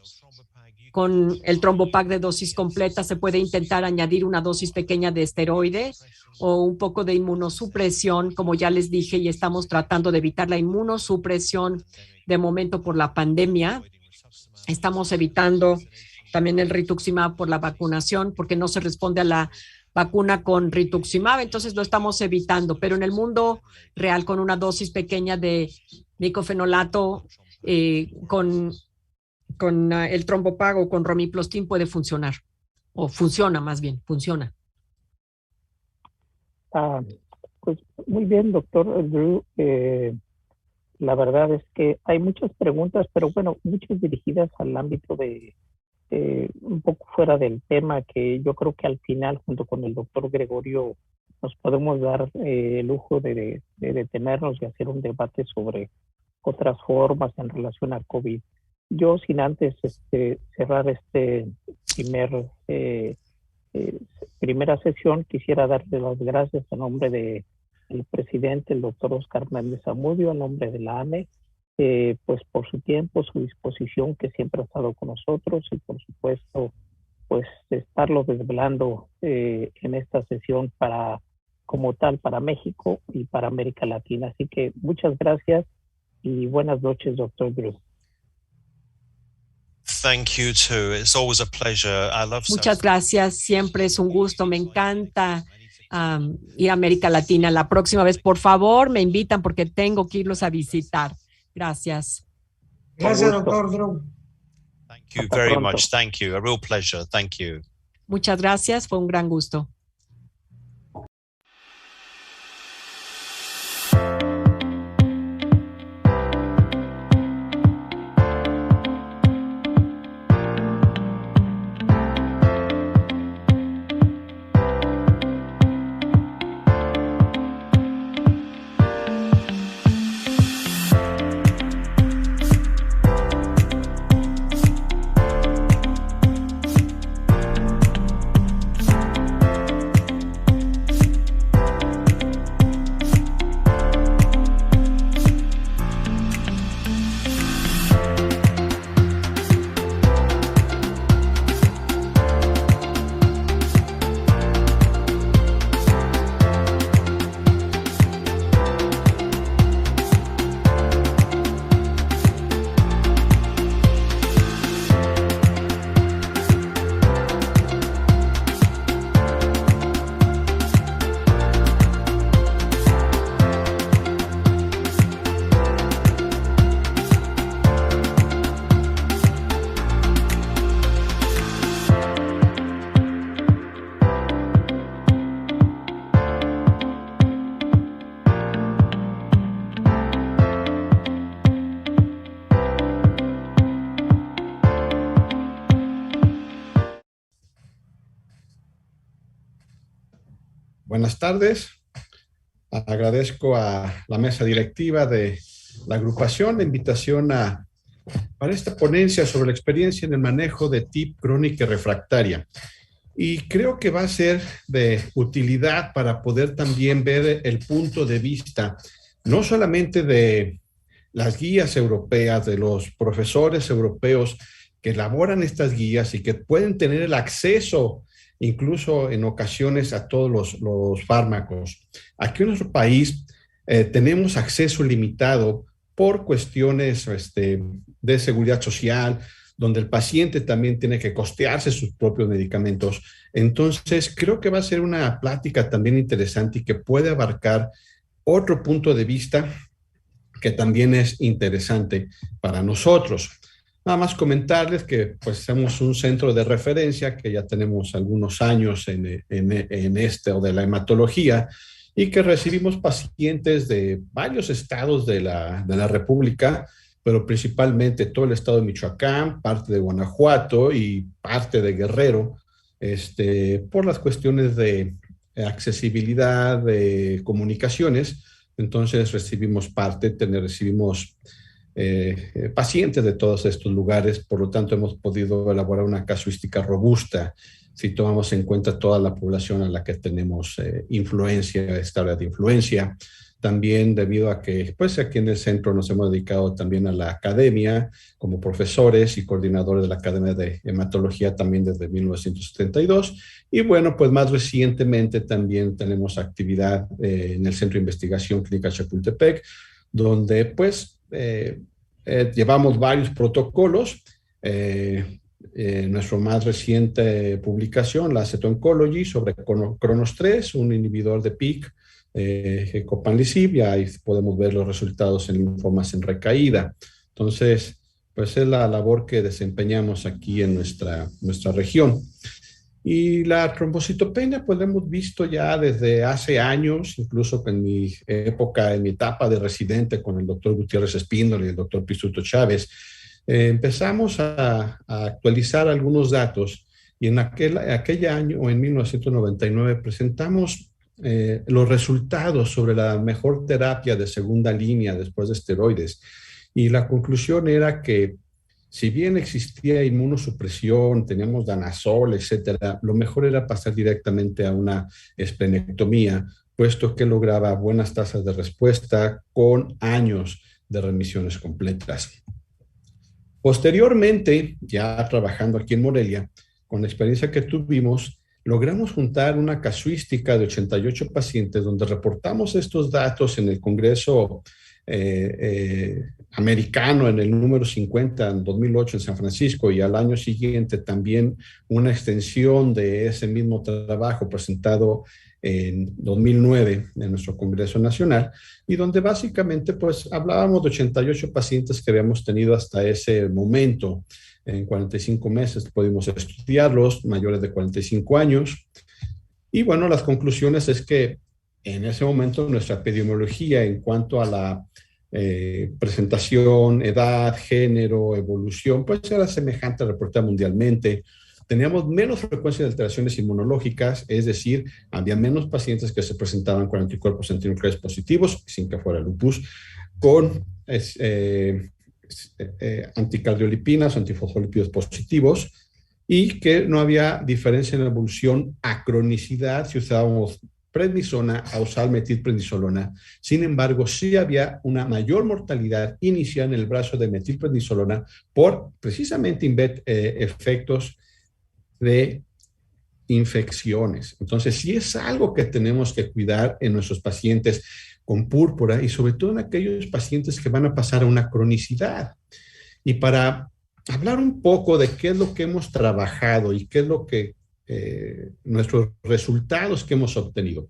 con el Trombopag de dosis completa se puede intentar añadir una dosis pequeña de esteroide o un poco de inmunosupresión, como ya les dije, y estamos tratando de evitar la inmunosupresión de momento por la pandemia. Estamos evitando también el rituximab por la vacunación, porque no se responde a la vacuna con rituximab, entonces lo estamos evitando, pero en el mundo real con una dosis pequeña de micofenolato con el Trombopag o con romiplastin puede funcionar, o funciona más bien, funciona. Pues muy bien, doctor Drew. La verdad es que hay muchas preguntas, pero bueno, muchas dirigidas al ámbito de un poco fuera del tema, que yo creo que al final, junto con el doctor Gregorio, nos podemos dar el lujo de detenernos y hacer un debate sobre otras formas en relación al COVID. Yo, sin antes cerrar primera sesión, quisiera darle las gracias a nombre del presidente, el doctor Oscar Méndez Zamudio, a nombre de la AME, pues por su tiempo, su disposición, que siempre ha estado con nosotros, y por supuesto, pues estarlo desvelando en esta sesión como tal para México y para América Latina. Así que muchas gracias y buenas noches, doctor Drew. Thank you too. It's always a pleasure. I love Muchas gracias. Siempre es un gusto. Me encanta ir a América Latina. La próxima vez, por favor, me invitan porque tengo que irlos a visitar. Gracias. Gracias, doctor Drew. Thank you very much. Thank you. A real pleasure. Thank you. Muchas gracias. Fue un gran gusto. Buenas tardes. Agradezco a la mesa directiva de la agrupación la invitación para esta ponencia sobre la experiencia en el manejo de TIP crónica y refractaria. Y creo que va a ser de utilidad para poder también ver el punto de vista, no solamente de las guías europeas, de los profesores europeos que elaboran estas guías y que pueden tener el acceso incluso en ocasiones a todos los fármacos. Aquí en nuestro país tenemos acceso limitado por cuestiones de seguridad social, donde el paciente también tiene que costearse sus propios medicamentos. Entonces, creo que va a ser una plática también interesante y que puede abarcar otro punto de vista que también es interesante para nosotros. Nada más comentarles que pues somos un centro de referencia que ya tenemos algunos años en esto de la hematología y que recibimos pacientes de varios estados de la República, pero principalmente todo el estado de Michoacán, parte de Guanajuato y parte de Guerrero, por las cuestiones de accesibilidad, de comunicaciones. Entonces recibimos pacientes de todos estos lugares, por lo tanto hemos podido elaborar una casuística robusta si tomamos en cuenta toda la población a la que tenemos influencia, esta área de influencia. También debido a que pues aquí en el centro nos hemos dedicado también a la academia como profesores y coordinadores de la Academia de Hematología también desde 1972. Y bueno, pues más recientemente también tenemos actividad en el Centro de Investigación Clínica Chapultepec, donde pues llevamos varios protocolos. Nuestra más reciente publicación, la Acetoncology sobre Cronos 3, un inhibidor de PIC, copanlisib, y ahí podemos ver los resultados en linfomas en recaída. Entonces, pues es la labor que desempeñamos aquí en nuestra región. Y la trombocitopenia, pues la hemos visto ya desde hace años, incluso en mi etapa de residente con el doctor Gutiérrez Espíndola y el doctor Pisuto Chávez, empezamos a actualizar algunos datos y en aquel año, en 1999, presentamos los resultados sobre la mejor terapia de segunda línea después de esteroides. Y la conclusión era que si bien existía inmunosupresión, teníamos danazol, etcétera, lo mejor era pasar directamente a una esplenectomía, puesto que lograba buenas tasas de respuesta con años de remisiones completas. Posteriormente, ya trabajando aquí en Morelia, con la experiencia que tuvimos, logramos juntar una casuística de 88 pacientes donde reportamos estos datos en el Congreso americano en el número 50 en 2008 en San Francisco, y al año siguiente también una extensión de ese mismo trabajo presentado en 2009 en nuestro Congreso Nacional, y donde básicamente pues hablábamos de 88 pacientes que habíamos tenido hasta ese momento. En 45 meses pudimos estudiarlos, mayores de 45 años. Y bueno, las conclusiones es que en ese momento nuestra epidemiología en cuanto a la presentación, edad, género, evolución, pues era semejante a reportada mundialmente. Teníamos menos frecuencia de alteraciones inmunológicas, es decir, había menos pacientes que se presentaban con anticuerpos antinucleares positivos, sin que fuera lupus, con anticardiolipinas, antifosfolípidos positivos, y que no había diferencia en la evolución a cronicidad si usábamos prednisona a usar metilprednisolona. Sin embargo, sí había una mayor mortalidad inicial en el brazo de metilprednisolona por precisamente efectos de infecciones. Entonces, sí es algo que tenemos que cuidar en nuestros pacientes con púrpura, y sobre todo en aquellos pacientes que van a pasar a una cronicidad. Y para hablar un poco de qué es lo que hemos trabajado y qué es lo que nuestros resultados que hemos obtenido,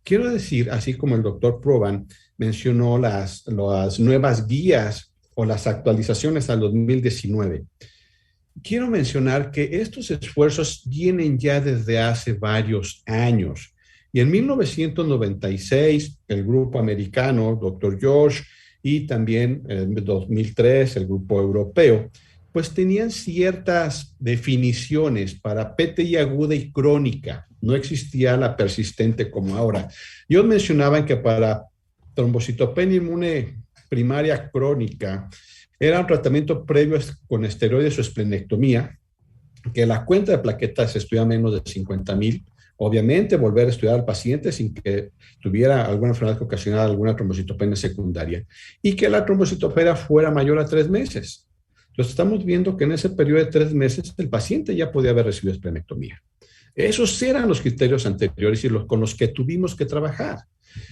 quiero decir, así como el doctor Proban mencionó las nuevas guías o las actualizaciones al 2019, quiero mencionar que estos esfuerzos vienen ya desde hace varios años. Y en 1996, el grupo americano, Dr. George, y también en 2003, el grupo europeo, pues tenían ciertas definiciones para PTI aguda y crónica. No existía la persistente como ahora. Ellos mencionaban que para trombocitopenia inmune primaria crónica era un tratamiento previo con esteroides o esplenectomía, que la cuenta de plaquetas estuviera menos de 50,000. Obviamente, volver a estudiar al paciente sin que tuviera alguna enfermedad que ocasionara alguna trombocitopenia secundaria, y que la trombocitopenia fuera mayor a 3 meses. Entonces, estamos viendo que en ese periodo de 3 meses el paciente ya podía haber recibido esplenectomía. Esos eran los criterios anteriores y con los que tuvimos que trabajar.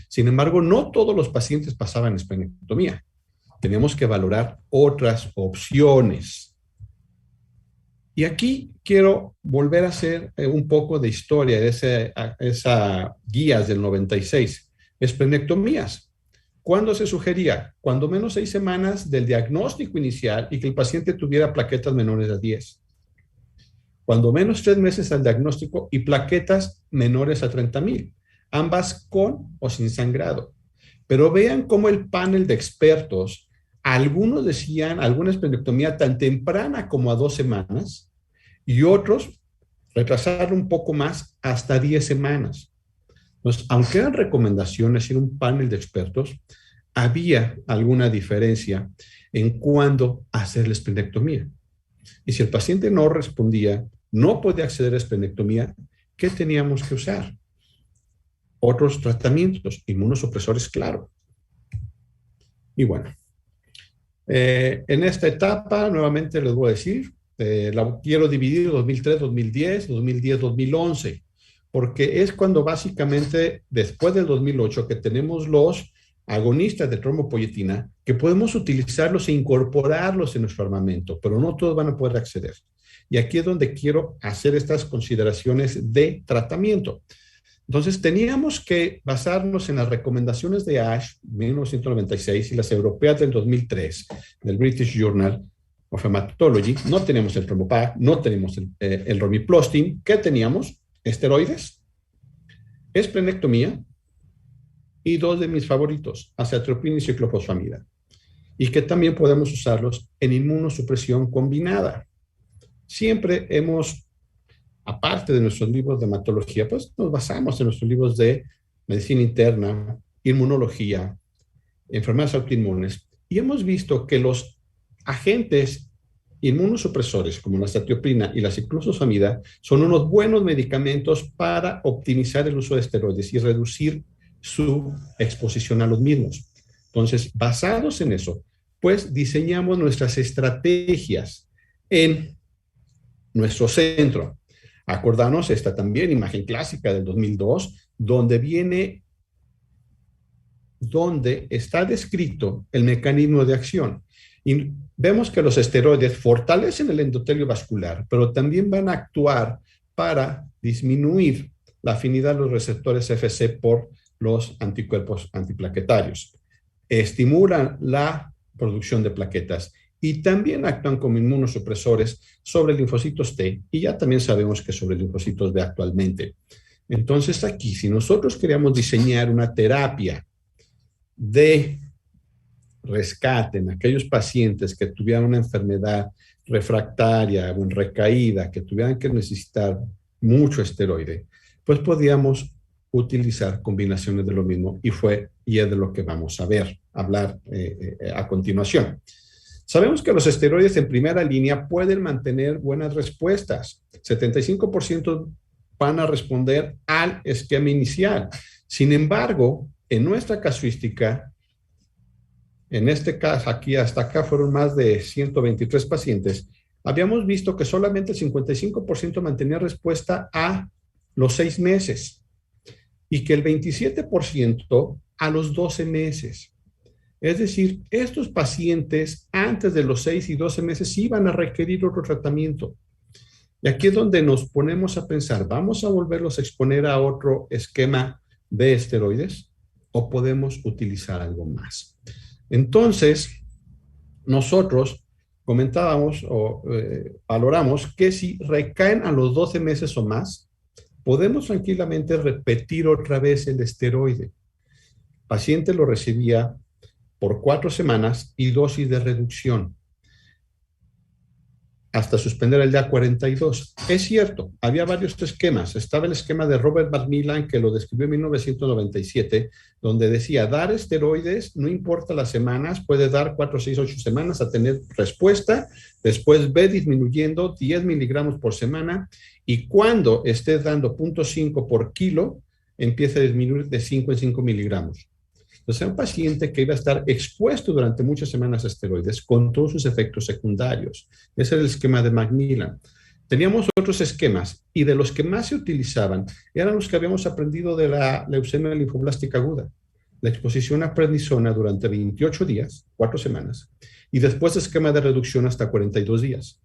Sin embargo, no todos los pacientes pasaban esplenectomía. Tenemos que valorar otras opciones. Y aquí quiero volver a hacer un poco de historia de esa guías del 96. Esplenectomías. ¿Cuándo se sugería? Cuando menos 6 semanas del diagnóstico inicial y que el paciente tuviera plaquetas menores a 10. Cuando menos 3 meses al diagnóstico y plaquetas menores a 30,000. Ambas con o sin sangrado. Pero vean cómo el panel de expertos, algunos decían alguna esplenectomía tan temprana como a 2 semanas, y otros retrasarlo un poco más hasta 10 semanas. Entonces, aunque eran recomendaciones y era un panel de expertos, había alguna diferencia en cuándo hacer la esplenectomía. Y si el paciente no respondía, no podía acceder a esplenectomía, ¿qué teníamos que usar? Otros tratamientos, inmunosupresores, claro. Y bueno, en esta etapa, nuevamente les voy a decir, la quiero dividir 2003, 2010, 2010, 2011, porque es cuando básicamente después del 2008 que tenemos los agonistas de trombopoyetina que podemos utilizarlos e incorporarlos en nuestro armamento, pero no todos van a poder acceder. Y aquí es donde quiero hacer estas consideraciones de tratamiento. Entonces, teníamos que basarnos en las recomendaciones de ASH 1996 y las europeas del 2003, del British Journal of Hematology. No tenemos el Trombopac, no tenemos el Romiplostin. ¿Qué teníamos? Esteroides, esplenectomía y 2 de mis favoritos, azathioprina y ciclofosfamida. Y que también podemos usarlos en inmunosupresión combinada. Siempre hemos, aparte de nuestros libros de hematología, pues nos basamos en nuestros libros de medicina interna, inmunología, enfermedades autoinmunes, y hemos visto que los agentes inmunosupresores como la azathioprina y la ciclofosfamida son unos buenos medicamentos para optimizar el uso de esteroides y reducir su exposición a los mismos. Entonces, basados en eso, pues diseñamos nuestras estrategias en nuestro centro. Acordarnos esta también imagen clásica del 2002, donde viene donde está descrito el mecanismo de acción. Y vemos que los esteroides fortalecen el endotelio vascular, pero también van a actuar para disminuir la afinidad de los receptores FC por los anticuerpos antiplaquetarios. Estimulan la producción de plaquetas y también actúan como inmunosupresores sobre linfocitos T, y ya también sabemos que sobre linfocitos B actualmente. Entonces aquí, si nosotros queríamos diseñar una terapia de rescate en aquellos pacientes que tuvieran una enfermedad refractaria o en recaída, que tuvieran que necesitar mucho esteroide, pues podíamos utilizar combinaciones de lo mismo, y es de lo que vamos a hablar a continuación. Sabemos que los esteroides en primera línea pueden mantener buenas respuestas. 75% van a responder al esquema inicial. Sin embargo, en nuestra casuística, en este caso, aquí hasta acá fueron más de 123 pacientes, habíamos visto que solamente el 55% mantenía respuesta a los 6 meses y que el 27% a los 12 meses. Es decir, estos pacientes antes de los 6 y 12 meses iban a requerir otro tratamiento. Y aquí es donde nos ponemos a pensar, ¿vamos a volverlos a exponer a otro esquema de esteroides o podemos utilizar algo más? Entonces, nosotros comentábamos o valoramos que si recaen a los 12 meses o más, podemos tranquilamente repetir otra vez el esteroide. El paciente lo recibía por 4 semanas y dosis de reducción, hasta suspender el día 42. Es cierto, había varios esquemas. Estaba el esquema de Robert Macmillan, que lo describió en 1997, donde decía, dar esteroides, no importa las semanas, puede dar 4, 6, 8 semanas a tener respuesta, después ve disminuyendo 10 miligramos por semana, y cuando estés dando 0.5 por kilo, empieza a disminuir de 5 en 5 miligramos. Entonces, era un paciente que iba a estar expuesto durante muchas semanas a esteroides con todos sus efectos secundarios. Ese era el esquema de Macmillan. Teníamos otros esquemas y de los que más se utilizaban eran los que habíamos aprendido de la leucemia linfoblástica aguda. La exposición a prednisona durante 28 días, 4 semanas, y después esquema de reducción hasta 42 días.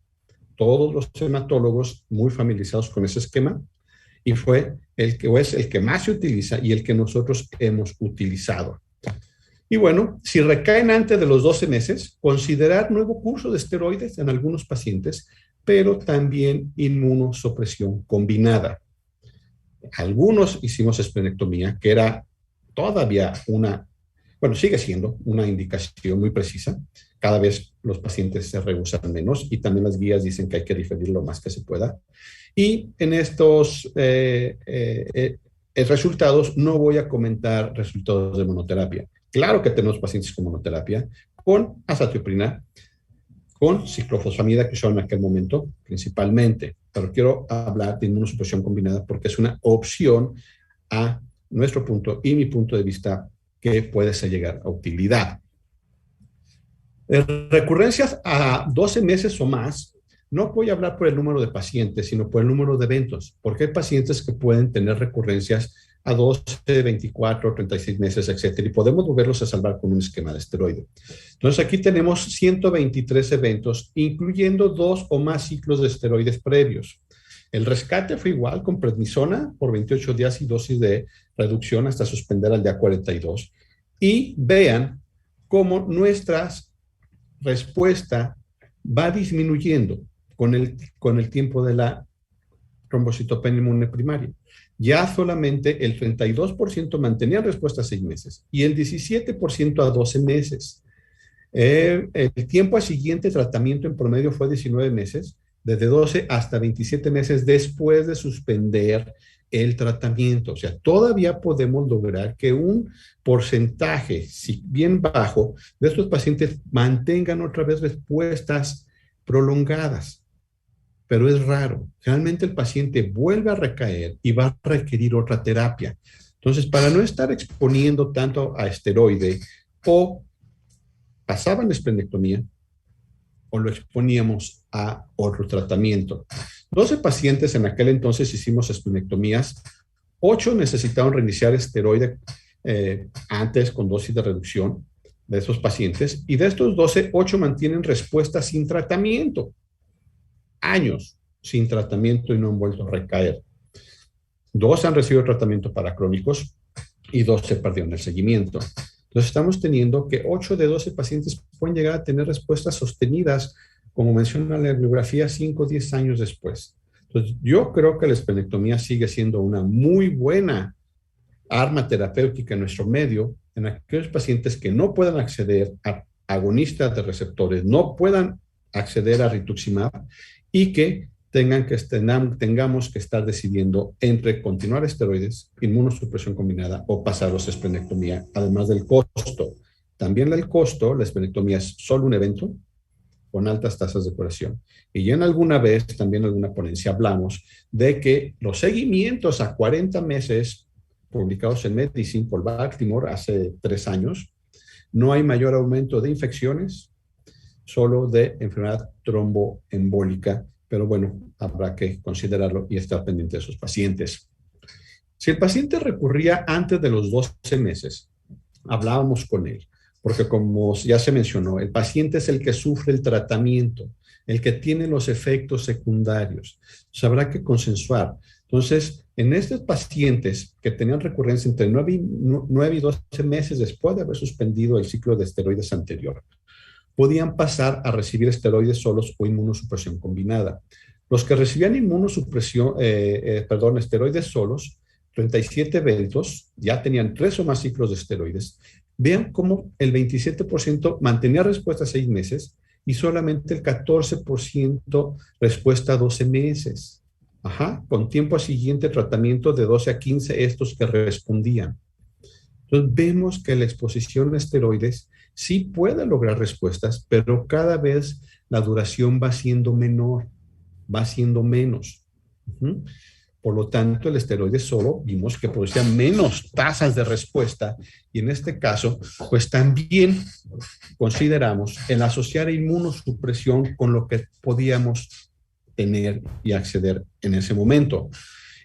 Todos los hematólogos muy familiarizados con ese esquema, y fue el que más se utiliza y el que nosotros hemos utilizado. Y bueno, si recaen antes de los 12 meses, considerar nuevo curso de esteroides en algunos pacientes, pero también inmunosupresión combinada. Algunos hicimos esplenectomía, que era todavía sigue siendo una indicación muy precisa. Cada vez los pacientes se rehusan menos y también las guías dicen que hay que diferir lo más que se pueda. Y en estos resultados no voy a comentar resultados de monoterapia. Claro que tenemos pacientes con monoterapia, con azatioprina, con ciclofosfamida, que son en aquel momento principalmente, pero quiero hablar de inmunosupresión combinada porque es una opción a nuestro punto y mi punto de vista que puede llegar a utilidad. Recurrencias a 12 meses o más, no voy a hablar por el número de pacientes, sino por el número de eventos, porque hay pacientes que pueden tener recurrencias a 12, 24, 36 meses, etcétera, y podemos volverlos a salvar con un esquema de esteroide. Entonces, aquí tenemos 123 eventos, incluyendo 2 o más ciclos de esteroides previos. El rescate fue igual, con prednisona por 28 días y dosis de reducción hasta suspender al día 42. Y vean cómo nuestra respuesta va disminuyendo con el tiempo de la trombocitopenia inmune primaria. Ya solamente el 32% mantenía respuesta a 6 meses y el 17% a 12 meses. El tiempo al siguiente tratamiento en promedio fue 19 meses, desde 12 hasta 27 meses después de suspender el tratamiento. O sea, todavía podemos lograr que un porcentaje, si bien bajo, de estos pacientes mantengan otra vez respuestas prolongadas. Pero es raro. Generalmente el paciente vuelve a recaer y va a requerir otra terapia. Entonces, para no estar exponiendo tanto a esteroide, o pasaban la esplenectomía o lo exponíamos a otro tratamiento. 12 pacientes en aquel entonces hicimos esplenectomías, 8 necesitaron reiniciar esteroide antes con dosis de reducción de esos pacientes, y de estos 12, 8 mantienen respuesta sin tratamiento. Años sin tratamiento y no han vuelto a recaer. 2 han recibido tratamiento para crónicos y 2 se perdieron el seguimiento. Entonces estamos teniendo que 8 de 12 pacientes pueden llegar a tener respuestas sostenidas, como menciona la bibliografía, 5 o 10 años después. Entonces yo creo que la esplenectomía sigue siendo una muy buena arma terapéutica en nuestro medio, en aquellos pacientes que no puedan acceder a agonistas de receptores, no puedan acceder a rituximab y que tengamos que estar decidiendo entre continuar esteroides, inmunosupresión combinada o pasarlos a esplenectomía, además del costo. También el costo, la esplenectomía es solo un evento con altas tasas de curación. Y ya en alguna vez, también en alguna ponencia, hablamos de que los seguimientos a 40 meses publicados en Medicine por Baltimore hace 3 años, no hay mayor aumento de infecciones, solo de enfermedad tromboembólica, pero bueno, habrá que considerarlo y estar pendiente de esos pacientes. Si el paciente recurría antes de los 12 meses, hablábamos con él, porque como ya se mencionó, el paciente es el que sufre el tratamiento, el que tiene los efectos secundarios. Entonces, habrá que consensuar. Entonces, en estos pacientes que tenían recurrencia entre 9 y 12 meses después de haber suspendido el ciclo de esteroides anterior, podían pasar a recibir esteroides solos o inmunosupresión combinada. Los que recibían esteroides solos, 37 eventos, ya tenían 3 o más ciclos de esteroides. Vean cómo el 27% mantenía respuesta a 6 meses y solamente el 14% respuesta a 12 meses. Con tiempo siguiente tratamiento de 12 a 15 estos que respondían. Entonces vemos que la exposición a esteroides sí puede lograr respuestas, pero cada vez la duración va siendo menor, va siendo menos. Por lo tanto, el esteroide solo vimos que producía menos tasas de respuesta y en este caso, pues también consideramos el asociar inmunosupresión con lo que podíamos tener y acceder en ese momento.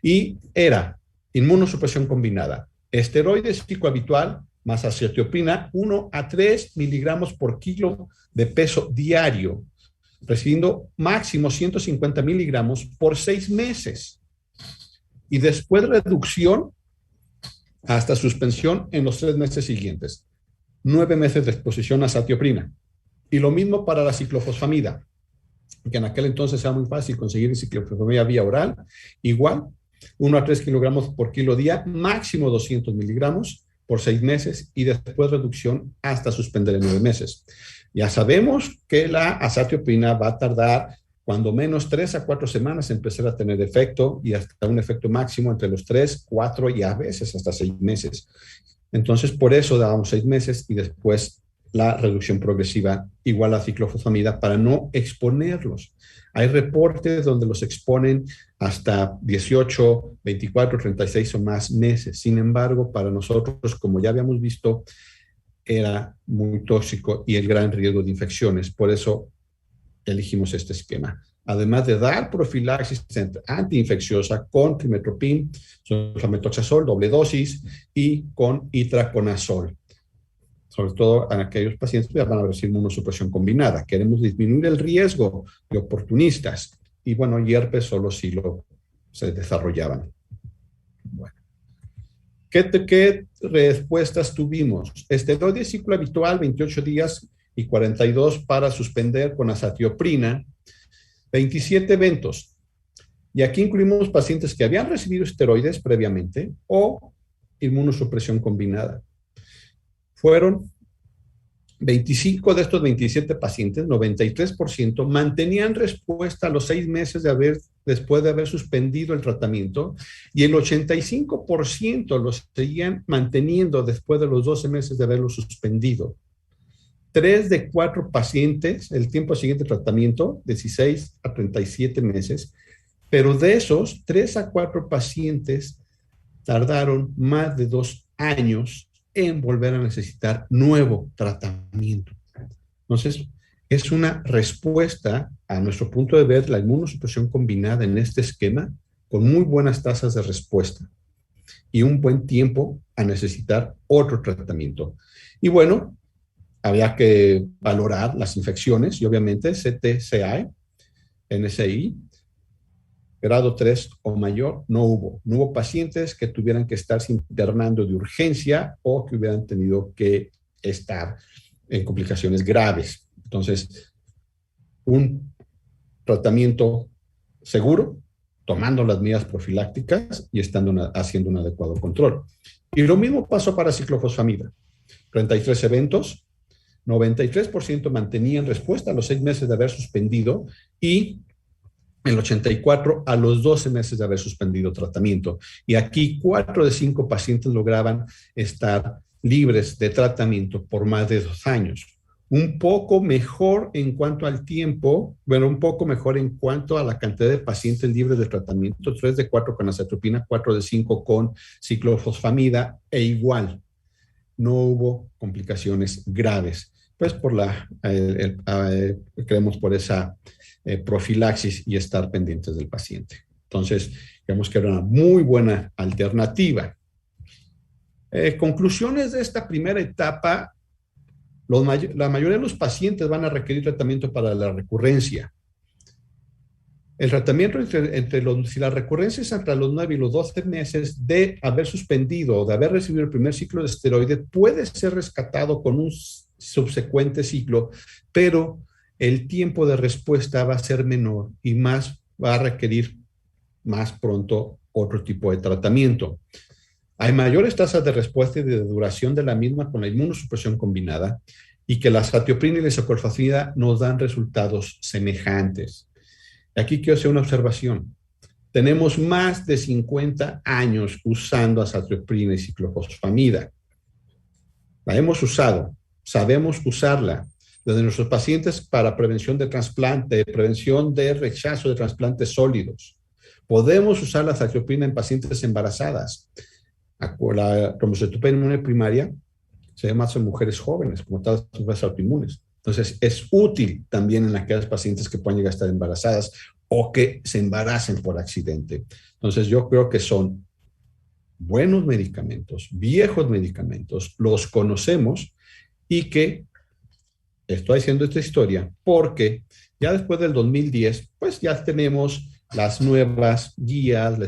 Y era inmunosupresión combinada, esteroides pico habitual más acetioprina, 1 a 3 miligramos por kilo de peso diario, recibiendo máximo 150 miligramos por 6 meses. Y después reducción hasta suspensión en los 3 meses siguientes. 9 meses de exposición a azatioprina. Y lo mismo para la ciclofosfamida, que en aquel entonces era muy fácil conseguir ciclofosfamida vía oral, igual, 1 a 3 kilogramos por kilo día, máximo 200 miligramos por 6 meses y después reducción hasta suspender en 9 meses. Ya sabemos que la azatioprina va a tardar cuando menos 3 a 4 semanas en empezar a tener efecto y hasta un efecto máximo entre los 3, 4 y a veces hasta 6 meses. Entonces, por eso dábamos 6 meses y después la reducción progresiva igual a ciclofosfamida para no exponerlos. Hay reportes donde los exponen hasta 18, 24, 36 o más meses. Sin embargo, para nosotros, como ya habíamos visto, era muy tóxico y el gran riesgo de infecciones. Por eso elegimos este esquema. Además de dar profilaxis antiinfecciosa con trimmetoprim, sulfamethoxazol, doble dosis, y con itraconazol. Sobre todo en aquellos pacientes que van a recibir inmunosupresión combinada. Queremos disminuir el riesgo de oportunistas. Y bueno, y herpes solo si se desarrollaban. Bueno. ¿Qué respuestas tuvimos? Esteroide ciclo habitual, 28 días y 42 para suspender con azatioprina, 27 eventos. Y aquí incluimos pacientes que habían recibido esteroides previamente o inmunosupresión combinada. Fueron 25 de estos 27 pacientes, 93%, mantenían respuesta a los 6 meses después de haber suspendido el tratamiento y el 85% los seguían manteniendo después de los 12 meses de haberlo suspendido. 3 de 4 pacientes, el tiempo siguiente tratamiento, 16 a 37 meses, pero de esos 3 a 4 pacientes tardaron más de 2 años en volver a necesitar nuevo tratamiento. Entonces, es una respuesta a nuestro punto de ver la inmunosupresión combinada en este esquema con muy buenas tasas de respuesta. y un buen tiempo a necesitar otro tratamiento. Y bueno, había que valorar las infecciones y obviamente CTCA, NSI, grado 3 o mayor, no hubo pacientes que tuvieran que estarse internando de urgencia o que hubieran tenido que estar en complicaciones graves. Entonces, un tratamiento seguro, tomando las medidas profilácticas y haciendo un adecuado control. Y lo mismo pasó para ciclofosfamida. 33 eventos, 93% mantenían respuesta a los 6 meses de haber suspendido y el 84% a los 12 meses de haber suspendido tratamiento. Y aquí 4 de 5 pacientes lograban estar libres de tratamiento por más de 2 años. Un poco mejor en cuanto al tiempo, bueno, un poco mejor en cuanto a la cantidad de pacientes libres de tratamiento, 3 de 4 con acetropina, 4 de 5 con ciclofosfamida, e igual, no hubo complicaciones graves, pues creemos por esa profilaxis y estar pendientes del paciente. Entonces, creemos que era una muy buena alternativa. Conclusiones de esta primera etapa. La mayoría de los pacientes van a requerir tratamiento para la recurrencia. El tratamiento si la recurrencia es entre los 9 y los 12 meses de haber suspendido o de haber recibido el primer ciclo de esteroide, puede ser rescatado con un subsecuente ciclo, pero el tiempo de respuesta va a ser menor y va a requerir más pronto otro tipo de tratamiento. Hay mayores tasas de respuesta y de duración de la misma con la inmunosupresión combinada y que la azatioprina y la ciclofosfamida nos dan resultados semejantes. Aquí quiero hacer una observación. Tenemos más de 50 años usando azatioprina y ciclofosfamida. La hemos usado, sabemos usarla desde nuestros pacientes para prevención de trasplante, prevención de rechazo de trasplantes sólidos. Podemos usar la azatioprina en pacientes embarazadas. La trombocitopenia inmune primaria se ve más en mujeres jóvenes, como tal, enfermedades autoinmunes. Entonces, es útil también en aquellas pacientes que puedan llegar a estar embarazadas o que se embaracen por accidente. Entonces, yo creo que son buenos medicamentos, viejos medicamentos, los conocemos y que estoy haciendo esta historia porque ya después del 2010, pues ya tenemos las nuevas guías, la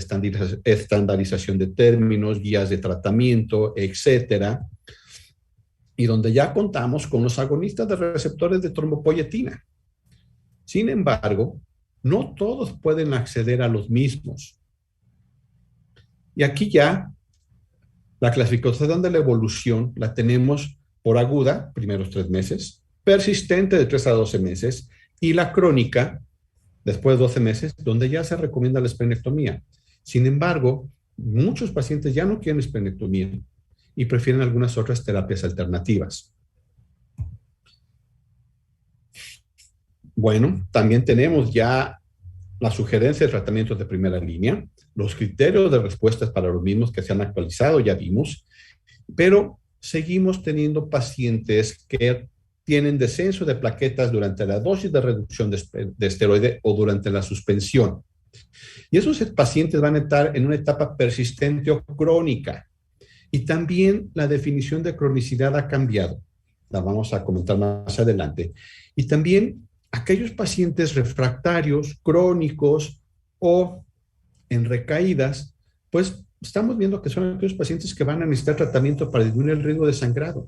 estandarización de términos, guías de tratamiento, etcétera, y donde ya contamos con los agonistas de receptores de trombopoyetina. Sin embargo, no todos pueden acceder a los mismos. Y aquí ya la clasificación de la evolución la tenemos por aguda, primeros 3 meses, persistente de 3 a 12 meses, y la crónica, después de 12 meses, donde ya se recomienda la esplenectomía. Sin embargo, muchos pacientes ya no quieren esplenectomía y prefieren algunas otras terapias alternativas. Bueno, también tenemos ya la sugerencia de tratamientos de primera línea, los criterios de respuestas para los mismos que se han actualizado, ya vimos, pero seguimos teniendo pacientes que tienen descenso de plaquetas durante la dosis de reducción de esteroide o durante la suspensión. Y esos pacientes van a estar en una etapa persistente o crónica. Y también la definición de cronicidad ha cambiado. La vamos a comentar más adelante. Y también aquellos pacientes refractarios, crónicos o en recaídas, pues estamos viendo que son aquellos pacientes que van a necesitar tratamiento para disminuir el riesgo de sangrado,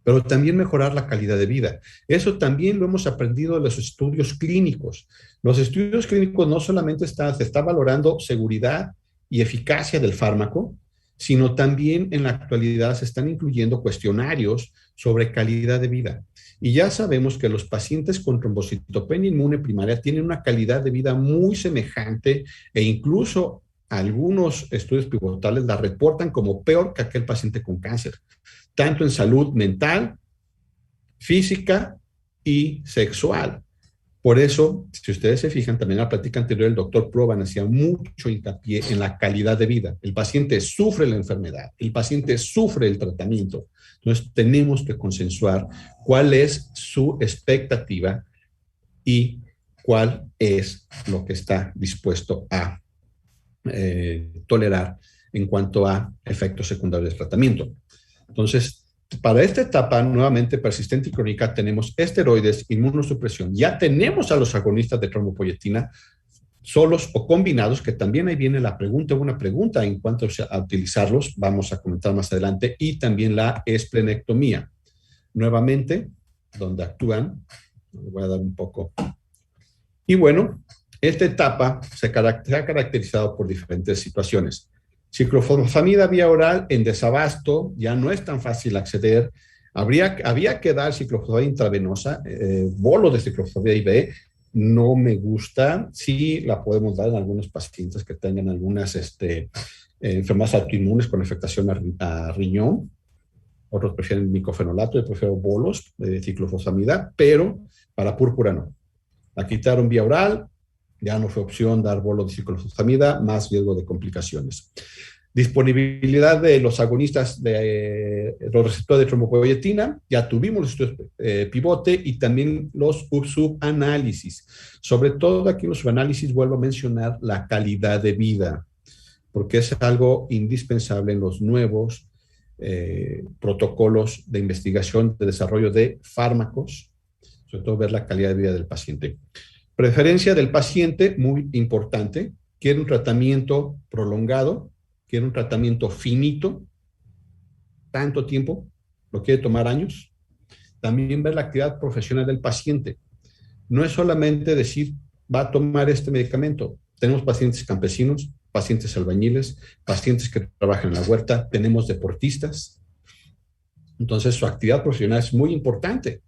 pero también mejorar la calidad de vida. Eso también lo hemos aprendido de los estudios clínicos. Los estudios clínicos no solamente se está valorando seguridad y eficacia del fármaco, sino también en la actualidad se están incluyendo cuestionarios sobre calidad de vida. Y ya sabemos que los pacientes con trombocitopenia inmune primaria tienen una calidad de vida muy semejante e incluso algunos estudios pivotales la reportan como peor que aquel paciente con cáncer, tanto en salud mental, física y sexual. Por eso, si ustedes se fijan, también en la plática anterior el doctor Proban hacía mucho hincapié en la calidad de vida. El paciente sufre la enfermedad, el paciente sufre el tratamiento. Entonces, tenemos que consensuar cuál es su expectativa y cuál es lo que está dispuesto a tolerar en cuanto a efectos secundarios del tratamiento. Entonces, para esta etapa nuevamente persistente y crónica tenemos esteroides, inmunosupresión. Ya tenemos a los agonistas de trombopoyetina solos o combinados, que también ahí viene la pregunta, una pregunta en cuanto a utilizarlos, vamos a comentar más adelante, y también la esplenectomía. Nuevamente, donde actúan, le voy a dar un poco. Y bueno, esta etapa se ha caracterizado por diferentes situaciones. Ciclofosfamida vía oral en desabasto, ya no es tan fácil acceder. Había que dar ciclofosfamida intravenosa, bolo de ciclofosfamida IV, no me gusta. Sí la podemos dar en algunos pacientes que tengan algunas enfermedades autoinmunes con afectación a riñón. Otros prefieren micofenolato, yo prefiero bolos de ciclofosfamida, pero para púrpura no. La quitaron vía oral, ya no fue opción dar bolo de ciclofosfamida, más riesgo de complicaciones. Disponibilidad de los agonistas de los receptores de trombopoyetina, ya tuvimos los estudios pivote y también los subanálisis. Sobre todo aquí en los subanálisis vuelvo a mencionar la calidad de vida, porque es algo indispensable en los nuevos protocolos de investigación de desarrollo de fármacos, sobre todo ver la calidad de vida del paciente. Preferencia del paciente, muy importante, quiere un tratamiento prolongado, quiere un tratamiento finito, tanto tiempo, lo quiere tomar años. También ver la actividad profesional del paciente. No es solamente decir, va a tomar este medicamento. Tenemos pacientes campesinos, pacientes albañiles, pacientes que trabajan en la huerta, tenemos deportistas. Entonces, su actividad profesional es muy importante.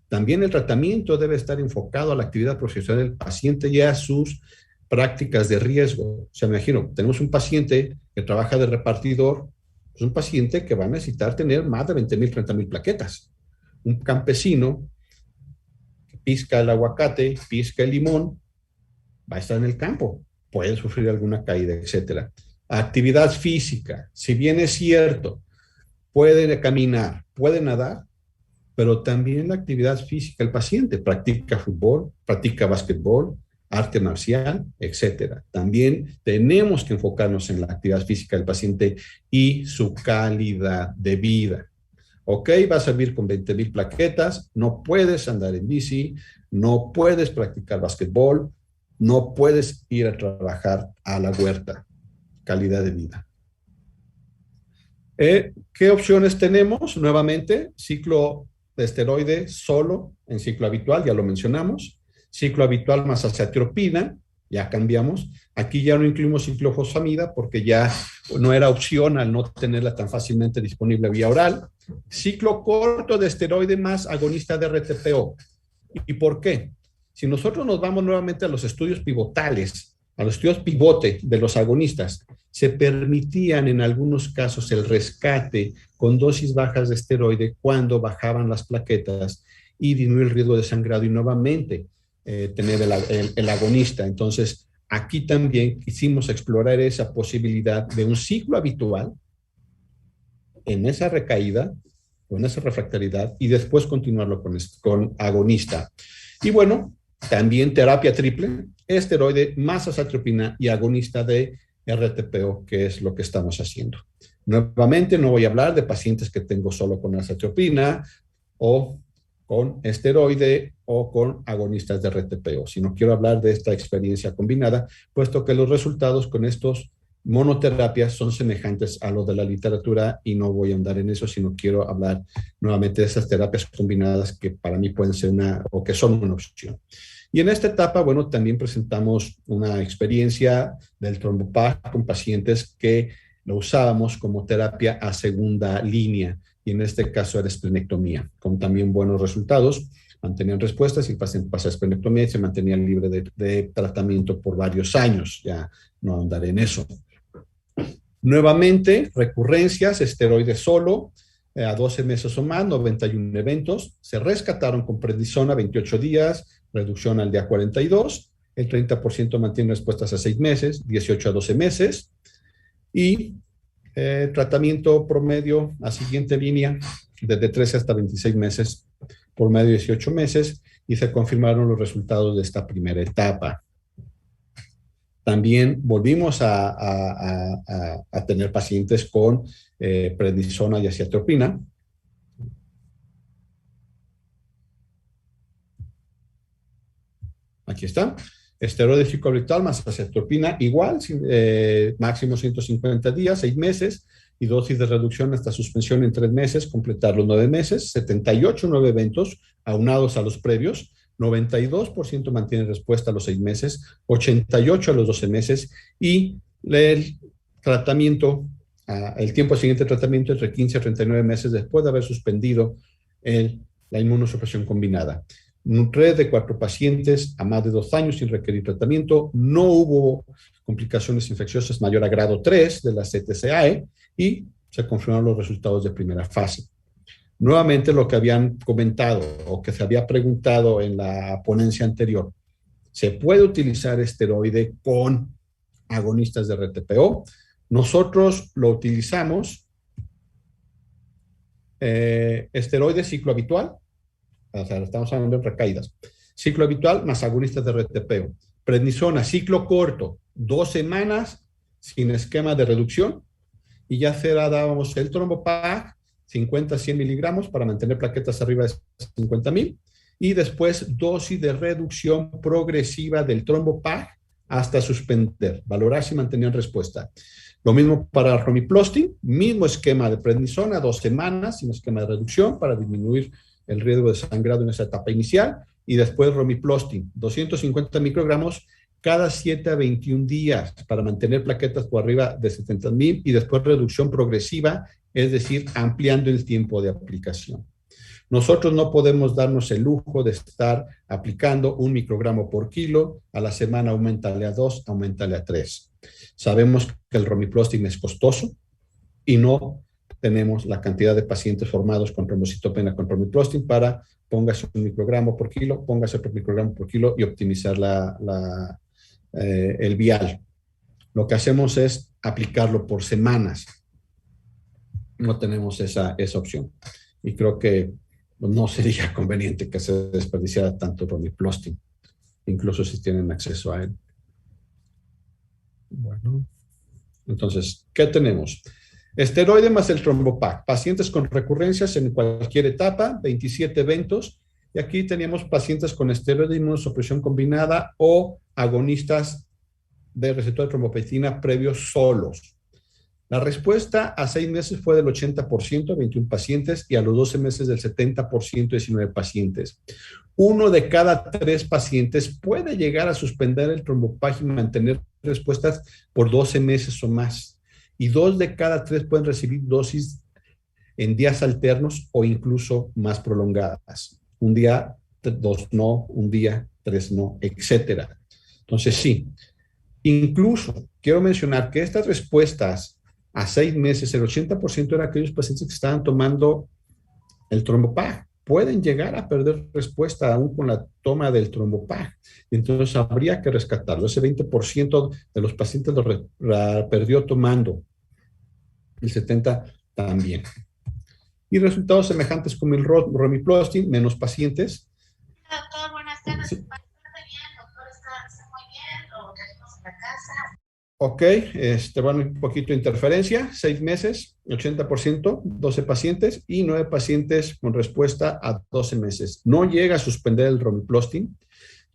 También el tratamiento debe estar enfocado a la actividad profesional del paciente y a sus prácticas de riesgo. O sea, me imagino, tenemos un paciente que trabaja de repartidor, es un paciente que va a necesitar tener más de 20,000, 30,000 plaquetas. Un campesino que pisca el aguacate, pisca el limón, va a estar en el campo, puede sufrir alguna caída, etcétera. Actividad física, si bien es cierto, puede caminar, puede nadar, pero también la actividad física, el paciente practica fútbol, practica básquetbol, arte marcial, etcétera. También tenemos que enfocarnos en la actividad física del paciente y su calidad de vida. Ok, vas a vivir con 20,000 plaquetas, no puedes andar en bici, no puedes practicar básquetbol, no puedes ir a trabajar a la huerta. Calidad de vida. ¿Qué opciones tenemos? Nuevamente, ciclo de esteroide solo en ciclo habitual, ya lo mencionamos. Ciclo habitual más azathioprina, ya cambiamos. Aquí ya no incluimos ciclofosfamida porque ya no era opción al no tenerla tan fácilmente disponible vía oral. Ciclo corto de esteroide más agonista de RTPO. ¿Y por qué? Si nosotros nos vamos nuevamente a los estudios pivotales, a los estudios pivote de los agonistas, se permitían en algunos casos el rescate con dosis bajas de esteroide cuando bajaban las plaquetas y disminuir el riesgo de sangrado y nuevamente tener el agonista. Entonces, aquí también quisimos explorar esa posibilidad de un ciclo habitual en esa recaída, con esa refractariedad y después continuarlo con agonista. Y bueno, también terapia triple, esteroide más azathioprina y agonista de RTPO, que es lo que estamos haciendo. Nuevamente, no voy a hablar de pacientes que tengo solo con azathioprina o con esteroide o con agonistas de RTPO, sino quiero hablar de esta experiencia combinada, puesto que los resultados con estos monoterapias son semejantes a los de la literatura y no voy a andar en eso, sino quiero hablar nuevamente de esas terapias combinadas que para mí pueden ser o que son una opción. Y en esta etapa, bueno, también presentamos una experiencia del trombopag con pacientes que lo usábamos como terapia a segunda línea, y en este caso era esplenectomía, con también buenos resultados, mantenían respuestas y el paciente pasa a esplenectomía y se mantenía libre de tratamiento por varios años, ya no andaré en eso. Nuevamente, recurrencias, esteroides solo, a 12 meses o más, 91 eventos, se rescataron con prednisona 28 días, reducción al día 42, el 30% mantiene respuestas a 6 meses, 18 a 12 meses, y tratamiento promedio a siguiente línea, desde 13 hasta 26 meses, por medio de 18 meses, y se confirmaron los resultados de esta primera etapa. También volvimos a tener pacientes con prednisona y azathioprina. Aquí está. Esteroide ciclohabitual más azathioprina igual, máximo 150 días, 6 meses, y dosis de reducción hasta suspensión en 3 meses, completar los 9 meses, 78 nuevos eventos aunados a los previos, 92% mantiene respuesta a los 6 meses, 88 a los 12 meses, y el tratamiento, el tiempo siguiente al tratamiento entre 15 a 39 meses después de haber suspendido la inmunosupresión combinada. Un red de 4 pacientes a más de 2 años sin requerir tratamiento, no hubo complicaciones infecciosas mayor a grado 3 de la CTCAE y se confirmaron los resultados de primera fase. Nuevamente lo que habían comentado o que se había preguntado en la ponencia anterior, ¿se puede utilizar esteroide con agonistas de RTPO? Nosotros lo utilizamos, esteroide ciclo habitual, o sea, estamos hablando de recaídas, ciclo habitual más agonistas de RTPO. Prednisona, ciclo corto, 2 semanas sin esquema de reducción, y ya dábamos el trombopag, 50-100 miligramos para mantener plaquetas arriba de 50,000, y después dosis de reducción progresiva del trombopag hasta suspender, valorar si mantenían respuesta. Lo mismo para romiplastin, mismo esquema de prednisona, 2 semanas sin esquema de reducción para disminuir el riesgo de sangrado en esa etapa inicial, y después romiplastin, 250 microgramos cada 7 a 21 días para mantener plaquetas por arriba de 70,000, y después reducción progresiva, es decir, ampliando el tiempo de aplicación. Nosotros no podemos darnos el lujo de estar aplicando 1 microgramo por kilo, a la semana aumentale a 2, aumentale a 3. Sabemos que el romiplastin es costoso y no tenemos la cantidad de pacientes formados con trombocitopenia con romiplastin para póngase 1 microgramo por kilo, póngase otro microgramo por kilo y optimizar el vial. Lo que hacemos es aplicarlo por semanas. No tenemos esa opción. Y creo que no sería conveniente que se desperdiciara tanto romiplastin, incluso si tienen acceso a él. Bueno, entonces, ¿qué tenemos? Esteroide más el trombopag. Pacientes con recurrencias en cualquier etapa, 27 eventos. Y aquí teníamos pacientes con esteroide de inmunosupresión combinada o agonistas de receptor de trombopectina previos solos. La respuesta a 6 meses fue del 80%, 21 pacientes, y a los 12 meses del 70%, 19 pacientes. 1 de cada 3 pacientes puede llegar a suspender el trombopag y mantener respuestas por 12 meses o más. Y 2 de cada 3 pueden recibir dosis en días alternos o incluso más prolongadas. Un día, 2 no, un día, 3 no, etcétera. Entonces, sí. Incluso quiero mencionar que estas respuestas a 6 meses, el 80% eran aquellos pacientes que estaban tomando el trombopag. Pueden llegar a perder respuesta aún con la toma del trombopag. Entonces habría que rescatarlo. Ese 20% de los pacientes lo perdió tomando. El 70% también. Y resultados semejantes como el romiplastin, menos pacientes. Doctor, buenas tardes. Sí. Doctor, está muy bien, lo tenemos en la casa. Ok, bueno, un poquito de interferencia, 6 meses, 80%, 12 pacientes y 9 pacientes con respuesta a 12 meses. No llega a suspender el romiplastin,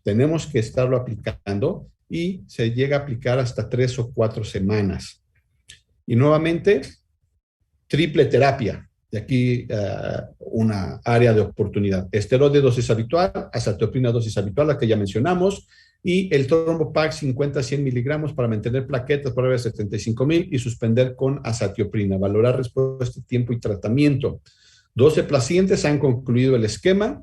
tenemos que estarlo aplicando y se llega a aplicar hasta 3 o 4 semanas. Y nuevamente, triple terapia. De aquí una área de oportunidad. Esteroide dosis habitual, azathioprina dosis habitual, la que ya mencionamos, y el trombopag 50-100 miligramos para mantener plaquetas por arriba de 75,000 y suspender con azathioprina. Valorar respuesta, tiempo y tratamiento. 12 pacientes han concluido el esquema.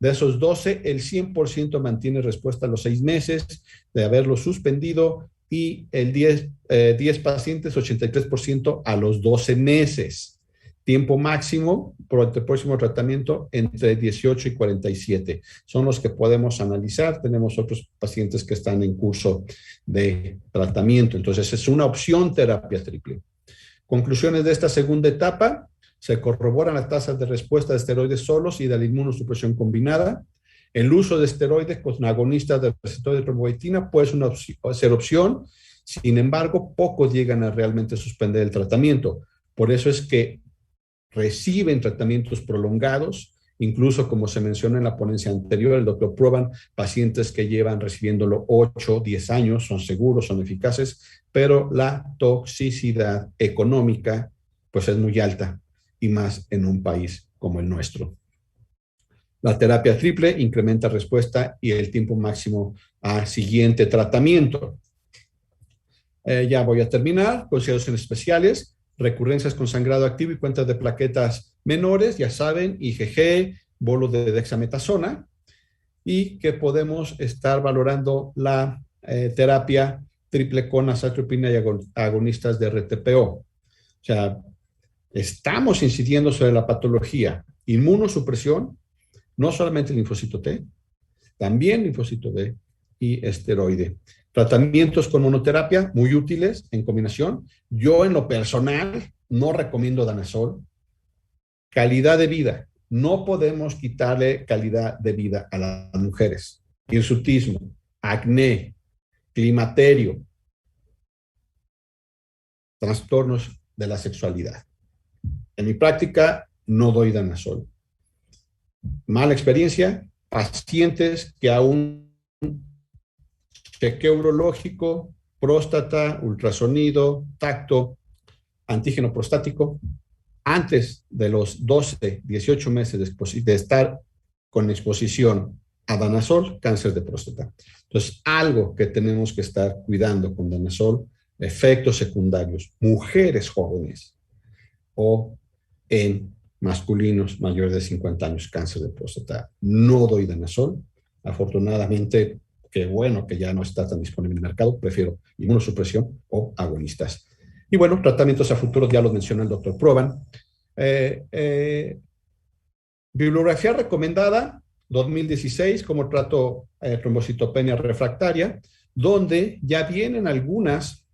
De esos 12, el 100% mantiene respuesta a los 6 meses de haberlo suspendido y el 10 pacientes, 83% a los 12 meses. Tiempo máximo por el próximo tratamiento entre 18 y 47. Son los que podemos analizar. Tenemos otros pacientes que están en curso de tratamiento. Entonces, es una opción terapia triple. Conclusiones de esta segunda etapa. Se corroboran las tasas de respuesta de esteroides solos y de la inmunosupresión combinada. El uso de esteroides con agonistas del receptor de tromboitina puede ser opción, sin embargo, pocos llegan a realmente suspender el tratamiento. Por eso es que reciben tratamientos prolongados, incluso como se menciona en la ponencia anterior, el doctor Proban, pacientes que llevan recibiéndolo 8, 10 años, son seguros, son eficaces, pero la toxicidad económica pues es muy alta, y más en un país como el nuestro. La terapia triple incrementa respuesta y el tiempo máximo a siguiente tratamiento. Ya voy a terminar. Consideraciones especiales, recurrencias con sangrado activo y cuentas de plaquetas menores, ya saben, IgG, bolo de dexametasona, y que podemos estar valorando la terapia triple con azathioprina y agonistas de RTPO. O sea, estamos incidiendo sobre la patología, inmunosupresión, no solamente linfocito T, también linfocito B y esteroide. Tratamientos con monoterapia, muy útiles en combinación. Yo en lo personal no recomiendo danazol. Calidad de vida. No podemos quitarle calidad de vida a las mujeres. Hirsutismo, acné, climaterio, trastornos de la sexualidad. En mi práctica no doy danazol. Mala experiencia, pacientes que aún chequeo urológico, próstata, ultrasonido, tacto, antígeno prostático, antes de los 12, 18 meses de estar con exposición a danazol, cáncer de próstata. Entonces, algo que tenemos que estar cuidando con danazol, efectos secundarios, mujeres jóvenes o en masculinos mayores de 50 años, cáncer de próstata. No doy danazol. Afortunadamente, qué bueno que ya no está tan disponible en el mercado, prefiero inmunosupresión o agonistas. Y bueno, tratamientos a futuro, ya los mencionó el doctor Proban. Bibliografía recomendada, 2016, como trato trombocitopenia refractaria, donde ya vienen algunas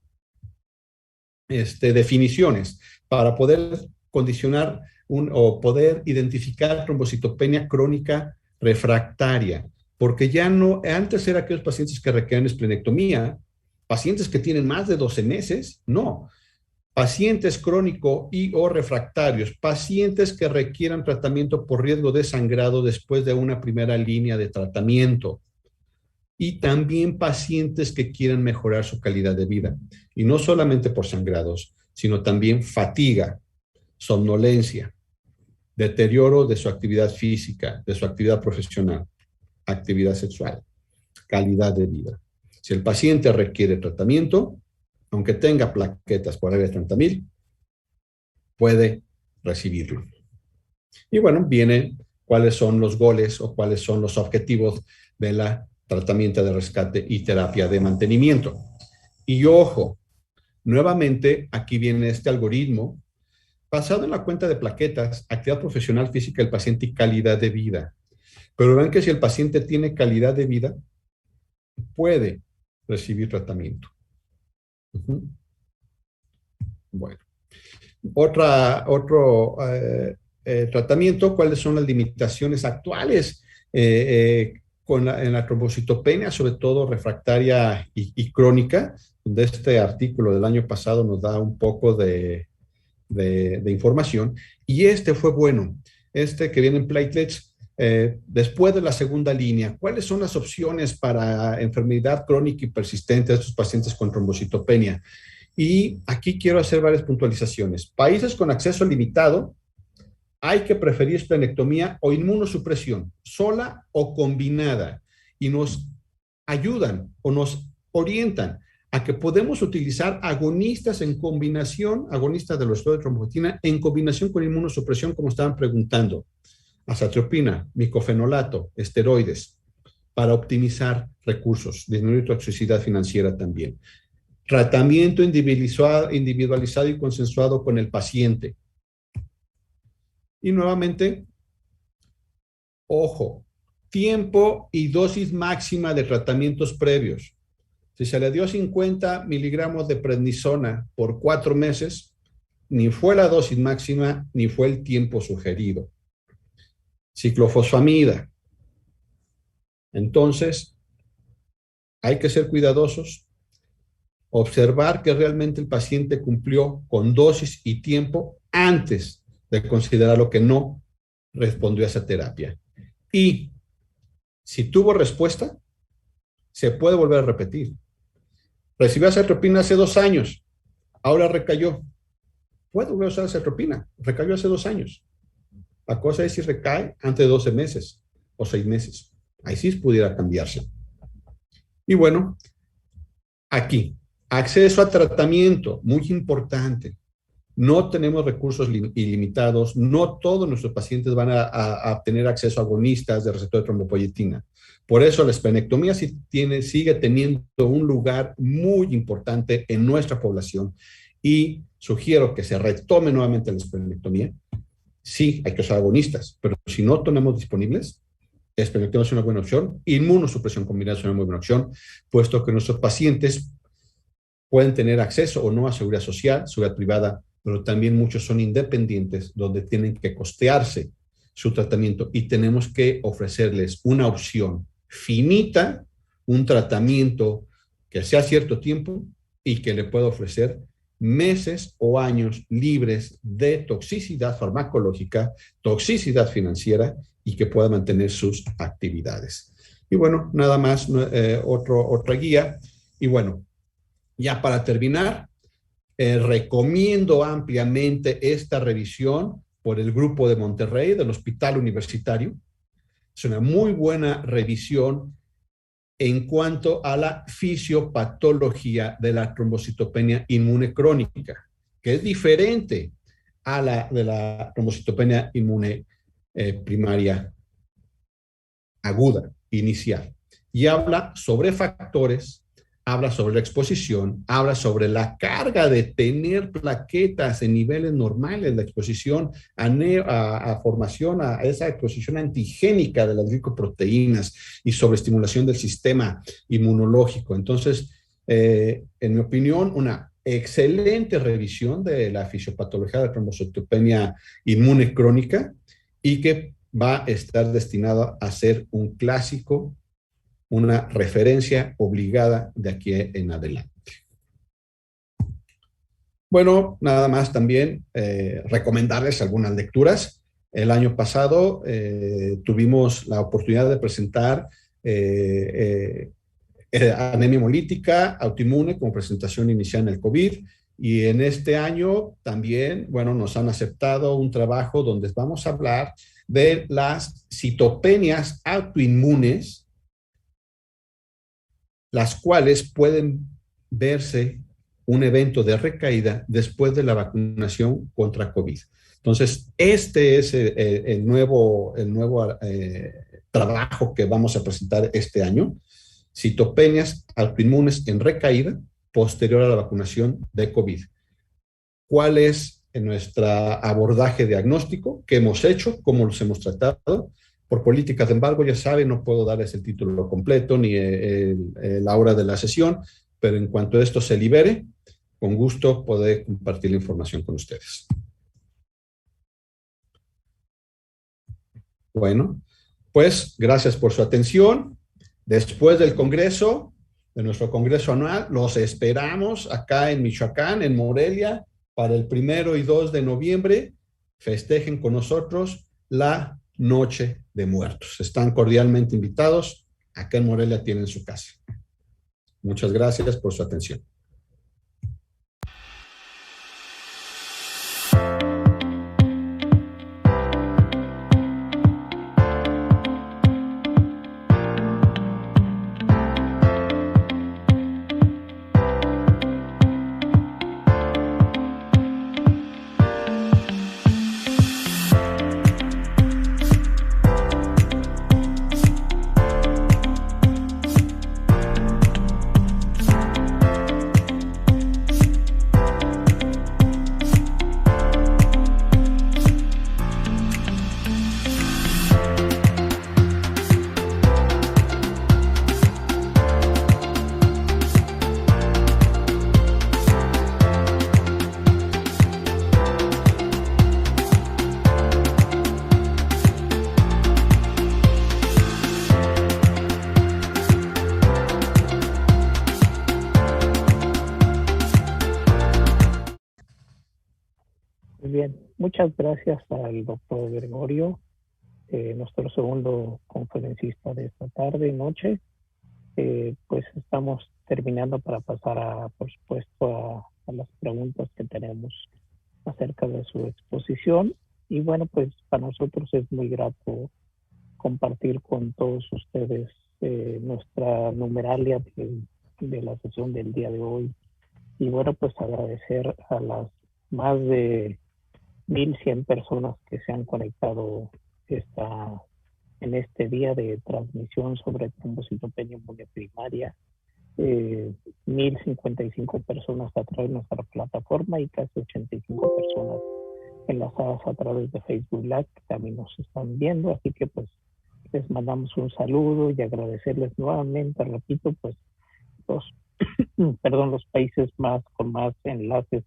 definiciones para poder condicionar o poder identificar trombocitopenia crónica refractaria, porque ya no, antes eran aquellos pacientes que requieren esplenectomía, pacientes que tienen más de 12 meses, no. Pacientes crónico y o refractarios, pacientes que requieran tratamiento por riesgo de sangrado después de una primera línea de tratamiento. Y también pacientes que quieran mejorar su calidad de vida. Y no solamente por sangrados, sino también fatiga, somnolencia, deterioro de su actividad física, de su actividad profesional, actividad sexual, calidad de vida. Si el paciente requiere tratamiento, aunque tenga plaquetas por arriba de 30,000, puede recibirlo. Y bueno, vienen cuáles son los goles o cuáles son los objetivos de la tratamiento de rescate y terapia de mantenimiento. Y ojo, nuevamente aquí viene este algoritmo basado en la cuenta de plaquetas, actividad profesional física del paciente y calidad de vida. Pero ven que si el paciente tiene calidad de vida, puede recibir tratamiento. Bueno, otro tratamiento, ¿cuáles son las limitaciones actuales en la trombocitopenia, sobre todo refractaria y crónica? De este artículo del año pasado nos da un poco de información, y fue bueno, que viene en platelets. Después de la segunda línea, ¿cuáles son las opciones para enfermedad crónica y persistente de estos pacientes con trombocitopenia? Y aquí quiero hacer varias puntualizaciones. Países con acceso limitado, hay que preferir esplenectomía o inmunosupresión, sola o combinada, y nos ayudan o nos orientan a que podemos utilizar agonistas en combinación, agonistas de los esteroides de trombocitopenia en combinación con inmunosupresión, como estaban preguntando. Azathioprina, micofenolato, esteroides, para optimizar recursos, disminuir toxicidad financiera también. Tratamiento individualizado y consensuado con el paciente. Y nuevamente, ojo, tiempo y dosis máxima de tratamientos previos. Si se le dio 50 miligramos de prednisona por 4 meses, ni fue la dosis máxima, ni fue el tiempo sugerido. Ciclofosfamida, Entonces, hay que ser cuidadosos, observar que realmente el paciente cumplió con dosis y tiempo antes de considerar lo que no respondió a esa terapia. Y si tuvo respuesta, se puede volver a repetir. Recibió acetropina hace 2 años, ahora recayó. Puede volver a usar acetropina, recayó hace 2 años. La cosa es si recae antes de 12 meses o 6 meses. Ahí sí pudiera cambiarse. Y bueno, aquí, acceso a tratamiento, muy importante. No tenemos recursos ilimitados, no todos nuestros pacientes van a tener acceso a agonistas de receptor de trombopoyetina. Por eso la esplenectomía sigue teniendo un lugar muy importante en nuestra población y sugiero que se retome nuevamente la esplenectomía. Sí, hay que usar agonistas, pero si no tenemos disponibles, esplenectomía es una buena opción. Inmunosupresión combinada es una muy buena opción, puesto que nuestros pacientes pueden tener acceso o no a seguridad social, seguridad privada, pero también muchos son independientes, donde tienen que costearse su tratamiento y tenemos que ofrecerles una opción finita, un tratamiento que sea cierto tiempo y que le pueda ofrecer meses o años libres de toxicidad farmacológica, toxicidad financiera y que pueda mantener sus actividades. Y bueno, nada más, otra guía. Y bueno, ya para terminar, recomiendo ampliamente esta revisión por el Grupo de Monterrey del Hospital Universitario. Es una muy buena revisión en cuanto a la fisiopatología de la trombocitopenia inmune crónica, que es diferente a la de la trombocitopenia inmune primaria aguda, inicial. Y habla sobre factores, habla sobre la exposición, habla sobre la carga de tener plaquetas en niveles normales, la exposición a formación, a esa exposición antigénica de las glicoproteínas y sobre estimulación del sistema inmunológico. Entonces, en mi opinión, una excelente revisión de la fisiopatología de la trombocitopenia inmune crónica y que va a estar destinado a ser un clásico, una referencia obligada de aquí en adelante. Bueno, nada más también recomendarles algunas lecturas. El año pasado tuvimos la oportunidad de presentar anemia hemolítica autoinmune como presentación inicial en el COVID, y en este año también, bueno, nos han aceptado un trabajo donde vamos a hablar de las citopenias autoinmunes, las cuales pueden verse un evento de recaída después de la vacunación contra COVID. Entonces, este es el nuevo trabajo que vamos a presentar este año, citopenias autoinmunes en recaída posterior a la vacunación de COVID. ¿Cuál es nuestro abordaje diagnóstico? ¿Qué hemos hecho? ¿Cómo los hemos tratado? Por políticas de embargo, ya saben, no puedo darles el título completo ni la hora de la sesión, pero en cuanto esto se libere, con gusto poder compartir la información con ustedes. Bueno, pues gracias por su atención. Después del congreso, de nuestro congreso anual, los esperamos acá en Michoacán, en Morelia, para el 1 y 2 de noviembre. Festejen con nosotros la Noche de Muertos. Están cordialmente invitados. Acá en Morelia tienen su casa. Muchas gracias por su atención. bien, muchas gracias al doctor Gregorio, nuestro segundo conferencista de esta tarde y noche. Pues estamos terminando para pasar por supuesto, a las preguntas que tenemos acerca de su exposición. Y bueno, pues para nosotros es muy grato compartir con todos ustedes nuestra numeralia de la sesión del día de hoy. Y bueno, pues agradecer a las más de 1,100 personas que se han conectado en este día de transmisión sobre trombocitopenia inmune primaria. 1,055 personas a través de nuestra plataforma y casi 85 personas enlazadas a través de Facebook Live que también nos están viendo. Así que pues les mandamos un saludo y agradecerles nuevamente, repito, pues los países con más enlaces,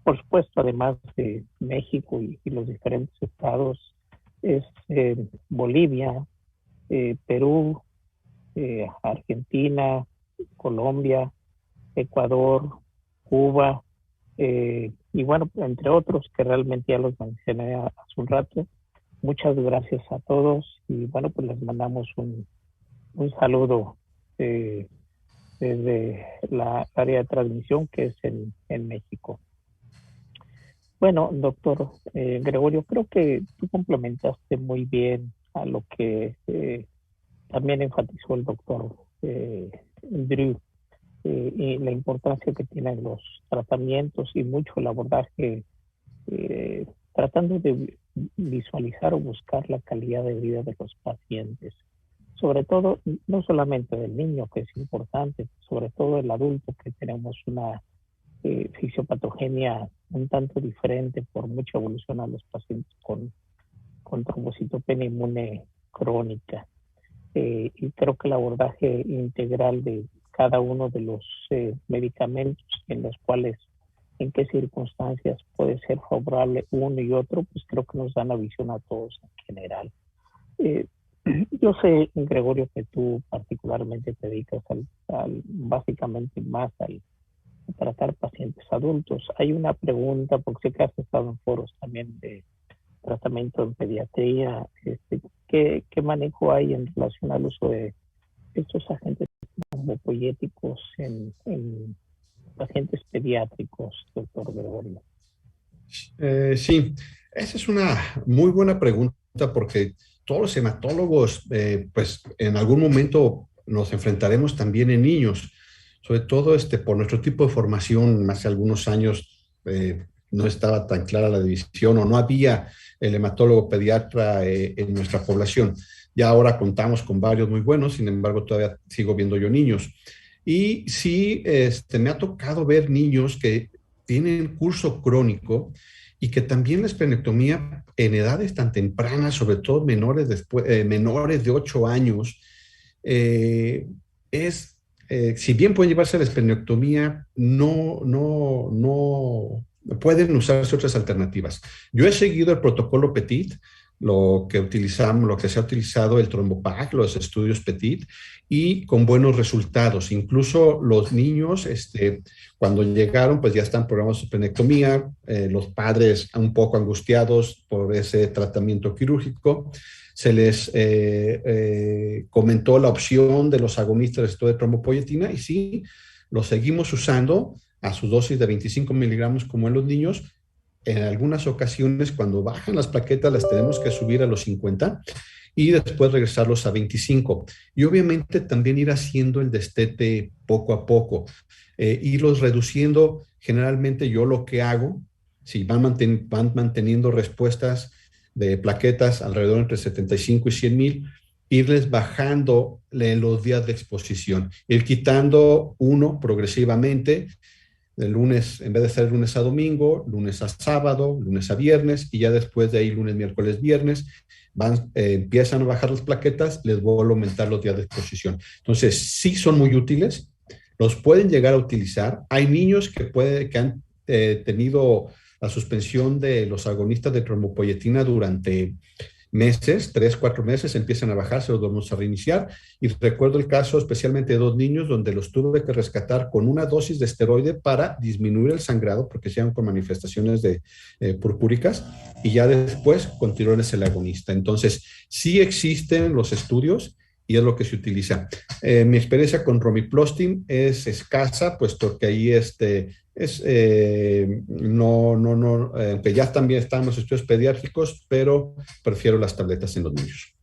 por supuesto, además de México y los diferentes estados, es Bolivia, Perú, Argentina, Colombia, Ecuador, Cuba, y bueno, entre otros que realmente ya los mencioné hace un rato. Muchas gracias a todos y bueno, pues les mandamos un saludo desde la área de transmisión que es en México. Bueno, doctor Gregorio, creo que tú complementaste muy bien a lo que también enfatizó el doctor Drew, y la importancia que tienen los tratamientos y mucho el abordaje tratando de visualizar o buscar la calidad de vida de los pacientes. Sobre todo, no solamente del niño, que es importante, sobre todo el adulto, que tenemos una fisiopatogenia un tanto diferente por mucha evolución a los pacientes con trombocitopenia inmune crónica. Y creo que el abordaje integral de cada uno de los medicamentos en los cuales, en qué circunstancias puede ser favorable uno y otro, pues creo que nos da la visión a todos en general. Yo sé, Gregorio, que tú particularmente te dedicas básicamente más al tratar pacientes adultos. Hay una pregunta, porque sé que has estado en foros también de tratamiento en pediatría. ¿Qué manejo hay en relación al uso de estos agentes trombopoyéticos en pacientes pediátricos, doctor Gregorio? Sí, esa es una muy buena pregunta porque todos los hematólogos, pues en algún momento nos enfrentaremos también en niños, sobre todo por nuestro tipo de formación. Hace algunos años no estaba tan clara la división o no había el hematólogo pediatra en nuestra población. Ya ahora contamos con varios muy buenos, sin embargo todavía sigo viendo yo niños. Y sí, me ha tocado ver niños que tienen curso crónico y que también la esplenectomía en edades tan tempranas, sobre todo menores de 8 años, si bien pueden llevarse a la esplenectomía, no pueden usarse otras alternativas. Yo he seguido el protocolo Petit, lo que se ha utilizado el TromboPac, los estudios Petit, y con buenos resultados. Incluso los niños, cuando llegaron, pues ya están programados de esplenectomía, los padres un poco angustiados por ese tratamiento quirúrgico. Se les comentó la opción de los agonistas de trombopoyetina y sí, los seguimos usando a su dosis de 25 miligramos como en los niños. En algunas ocasiones, cuando bajan las plaquetas, las tenemos que subir a los 50 y después regresarlos a 25. Y obviamente también ir haciendo el destete poco a poco, irlos reduciendo. Generalmente yo lo que hago, si van manteniendo respuestas de plaquetas alrededor entre 75 y 100 mil, irles bajando los días de exposición, ir quitando uno progresivamente, de lunes, en vez de ser lunes a domingo, lunes a sábado, lunes a viernes, y ya después de ahí lunes, miércoles, viernes, empiezan a bajar las plaquetas, les vuelvo a aumentar los días de exposición. Entonces, sí son muy útiles, los pueden llegar a utilizar. Hay niños que han tenido la suspensión de los agonistas de trombopoyetina durante meses, 3, 4 meses, empiezan a bajar, se los vamos a reiniciar. Y recuerdo el caso especialmente de 2 niños donde los tuve que rescatar con una dosis de esteroide para disminuir el sangrado, porque se llaman con manifestaciones de purpúricas, y ya después continuarles el agonista. Entonces, sí existen los estudios y es lo que se utiliza. Mi experiencia con Romiplostim es escasa, puesto que ahí aunque ya también están los estudios pediátricos, pero prefiero las tabletas en los niños.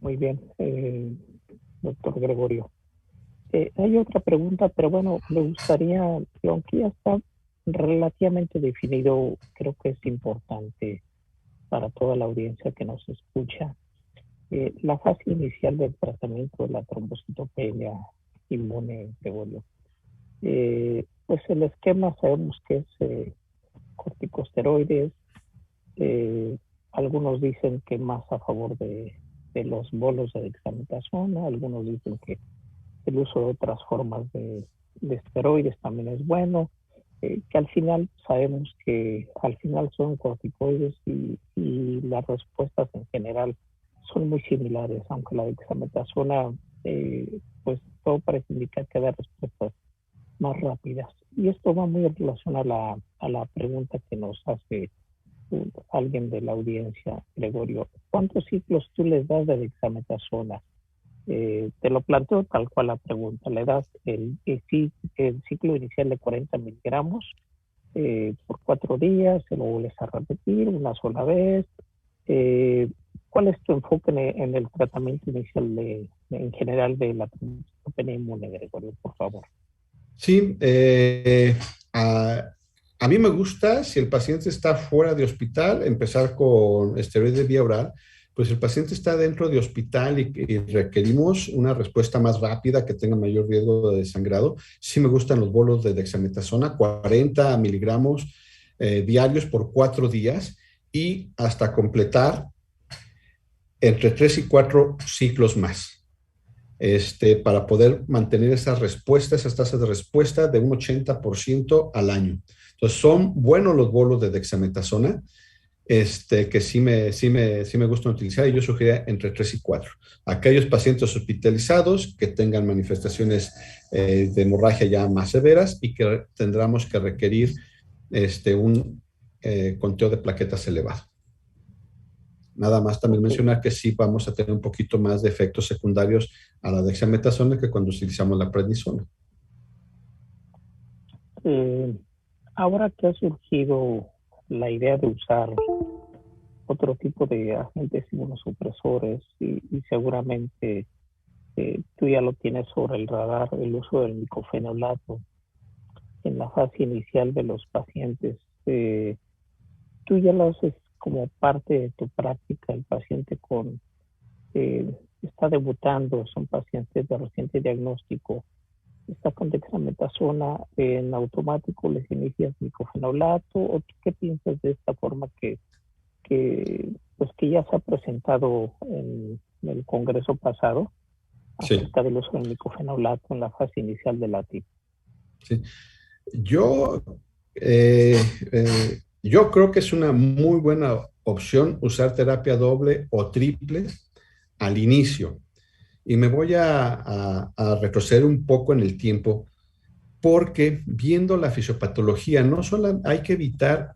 Muy bien, doctor Gregorio. Hay otra pregunta, pero bueno, me gustaría, que aunque ya está relativamente definido, creo que es importante para toda la audiencia que nos escucha. La fase inicial del tratamiento de la trombocitopenia inmune, Gregorio. Pues el esquema sabemos que es corticosteroides. Algunos dicen que más a favor de los bolos de dexametasona, algunos dicen que el uso de otras formas de esteroides también es bueno, que al final sabemos que al final son corticoides y las respuestas en general son muy similares, aunque la dexametasona, pues todo parece indicar que da respuestas más rápidas. Y esto va muy en relación a la pregunta que nos hace alguien de la audiencia, Gregorio. ¿Cuántos ciclos tú les das de dexametasona? Te lo planteo tal cual la pregunta. ¿Le das el ciclo inicial de 40 miligramos por 4 días? ¿Se lo vuelves a repetir una sola vez? ¿Cuál es tu enfoque en el tratamiento inicial en general de la trombocitopenia inmune, Gregorio, por favor? Sí, a mí me gusta, si el paciente está fuera de hospital, empezar con esteroides vía oral. Pues el paciente está dentro de hospital y requerimos una respuesta más rápida, que tenga mayor riesgo de desangrado. Sí me gustan los bolos de dexametasona, 40 miligramos diarios por 4 días y hasta completar entre 3 y 4 ciclos más, para poder mantener esas respuestas, esas tasas de respuesta de un 80% al año. Entonces, son buenos los bolos de dexametasona, que sí me gustan utilizar, y yo sugería entre 3 y 4. Aquellos pacientes hospitalizados que tengan manifestaciones de hemorragia ya más severas y que tendremos que requerir un conteo de plaquetas elevado. Nada más también mencionar que sí vamos a tener un poquito más de efectos secundarios a la dexametasona que cuando utilizamos la prednisona. Ahora que ha surgido la idea de usar otro tipo de agentes inmunosupresores y seguramente tú ya lo tienes sobre el radar, el uso del micofenolato en la fase inicial de los pacientes, tú ya lo haces como parte de tu práctica. El paciente está debutando, son pacientes de reciente diagnóstico, está con dexametasona, en automático les inicias micofenolato, o qué piensas de esta forma que ya se ha presentado en el congreso pasado acerca del uso del micofenolato en la fase inicial de la TIP? Sí. Yo creo que es una muy buena opción usar terapia doble o triple al inicio. Y me voy a retroceder un poco en el tiempo, porque viendo la fisiopatología, no solo hay que evitar